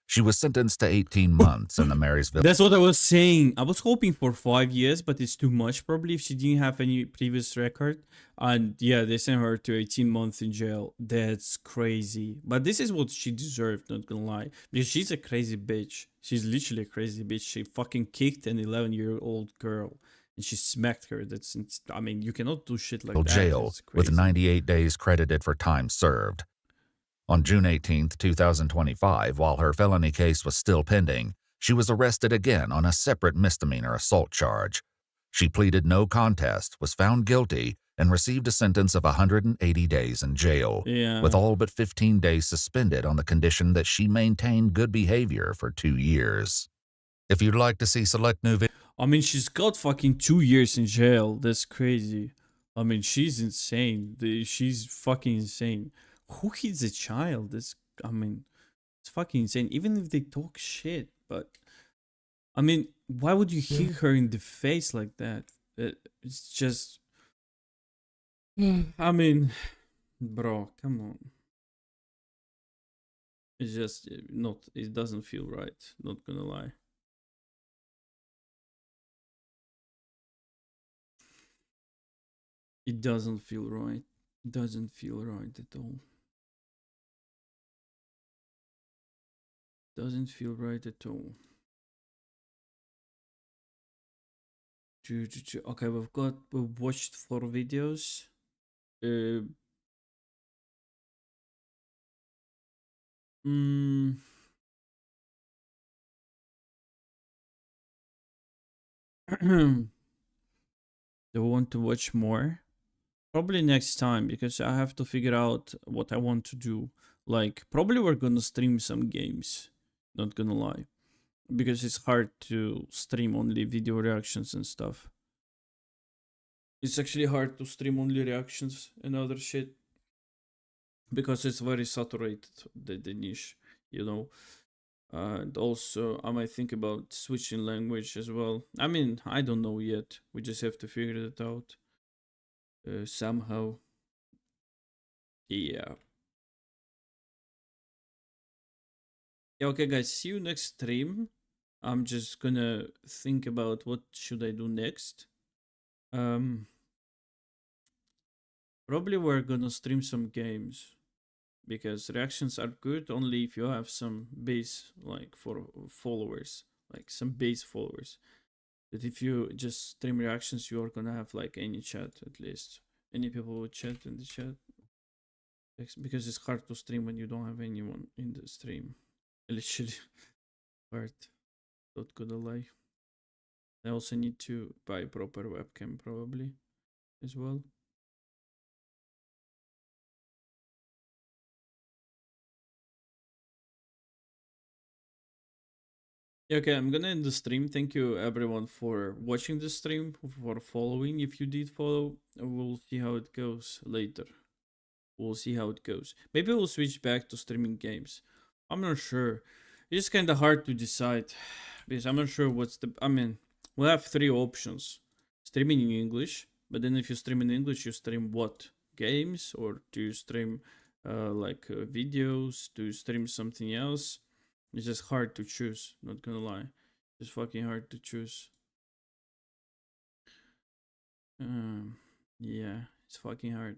She was sentenced to 18 months in the Marysville. That's what I was saying. I was hoping for 5 years, but it's too much probably if she didn't have any previous record. And yeah, they sent her to 18 months in jail. That's crazy. But this is what she deserved, not gonna lie. Because she's a crazy bitch. She's literally a crazy bitch. She fucking kicked an 11-year-old girl. And she smacked her. That's, I mean, you cannot do shit like that. Jail with 98 days credited for time served. On June 18, 2025, while her felony case was still pending, she was arrested again on a separate misdemeanor assault charge. She pleaded no contest, was found guilty, and received a sentence of 180 days in jail, with all but 15 days suspended on the condition that she maintained good behavior for 2 years. If you'd like to see select new videos... I mean, she's got fucking 2 years in jail. That's crazy. I mean, she's insane. She's fucking insane. Who hits a child? I mean, it's fucking insane. Even if they talk shit, but I mean, why would you hit her in the face like that? It's just, I mean, bro, come on. It's just not. It doesn't feel right. Not gonna lie. It doesn't feel right. It doesn't feel right at all. Doesn't feel right at all. Okay, we've watched 4 videos. Do we want to watch more? Probably next time, because I have to figure out what I want to do. Like, probably we're gonna stream some games. Not gonna lie, because it's hard to stream only video reactions and stuff. It's actually hard to stream only reactions and other shit, because it's very saturated, the niche, you know. And also I might think about switching language as well. I mean, I don't know yet. We just have to figure it out somehow. Yeah. Yeah, okay guys, see you next stream. I'm just gonna think about what should I do next. Probably we're gonna stream some games, because reactions are good only if you have some base, like, for followers, like some base followers. But if you just stream reactions, you are gonna have like any chat, at least any people would chat in the chat, because it's hard to stream when you don't have anyone in the stream. Literally hard, not gonna lie. I also need to buy a proper webcam probably as well. Yeah, okay, I'm gonna end the stream. Thank you everyone for watching the stream, for following. If you did follow, we'll see how it goes later. We'll see how it goes. Maybe we'll switch back to streaming games. I'm not sure. It's kind of hard to decide, because I'm not sure what's the... I mean, we'll have 3 options. Streaming in English, but then if you stream in English, you stream what? Games? Or do you stream videos? Do you stream something else? It's just hard to choose, not gonna lie. It's fucking hard to choose. Yeah, it's fucking hard.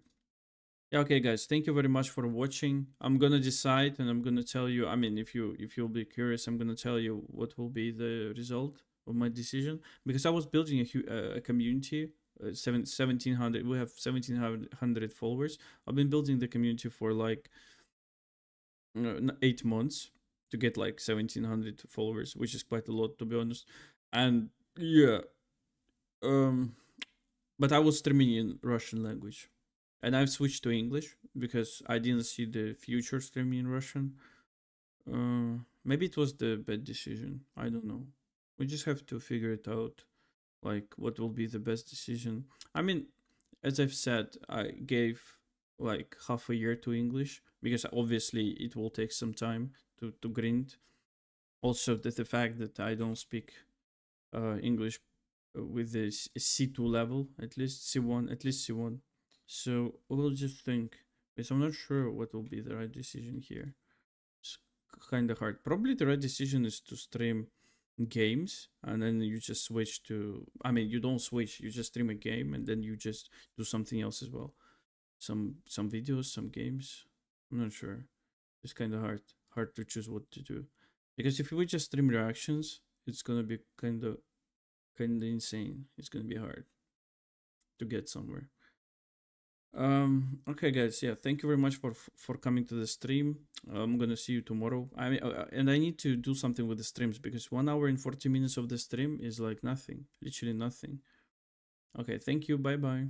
Yeah, okay guys, thank you very much for watching. I'm gonna decide and I'm gonna tell you, I mean, if you'll be curious, I'm gonna tell you what will be the result of my decision, because I was building a community. 1700, we have 1700 followers. I've been building the community for like 8 months to get like 1700 followers, which is quite a lot, to be honest. And yeah, but I was streaming in Russian language. And I've switched to English because I didn't see the future streaming in Russian. Maybe it was the bad decision. I don't know. We just have to figure it out, like what will be the best decision. I mean, as I've said, I gave like half a year to English, because obviously it will take some time to grind. Also, the fact that I don't speak English with this C2 level, at least C1, So we'll just think Because I'm not sure what will be the right decision here. It's kind of hard. Probably the right decision is to stream games and then you just switch to, I mean, you don't switch, you just stream a game and then you just do something else as well. Some videos, some games. I'm not sure. It's kind of hard to choose what to do. Because if we just stream reactions, it's gonna be kind of insane. It's gonna be hard to get somewhere. Okay guys, yeah, thank you very much for coming to the stream. I'm gonna see you tomorrow. I mean, and I need to do something with the streams because 1 hour and 40 minutes of the stream is like nothing, literally nothing. Okay, thank you, bye bye.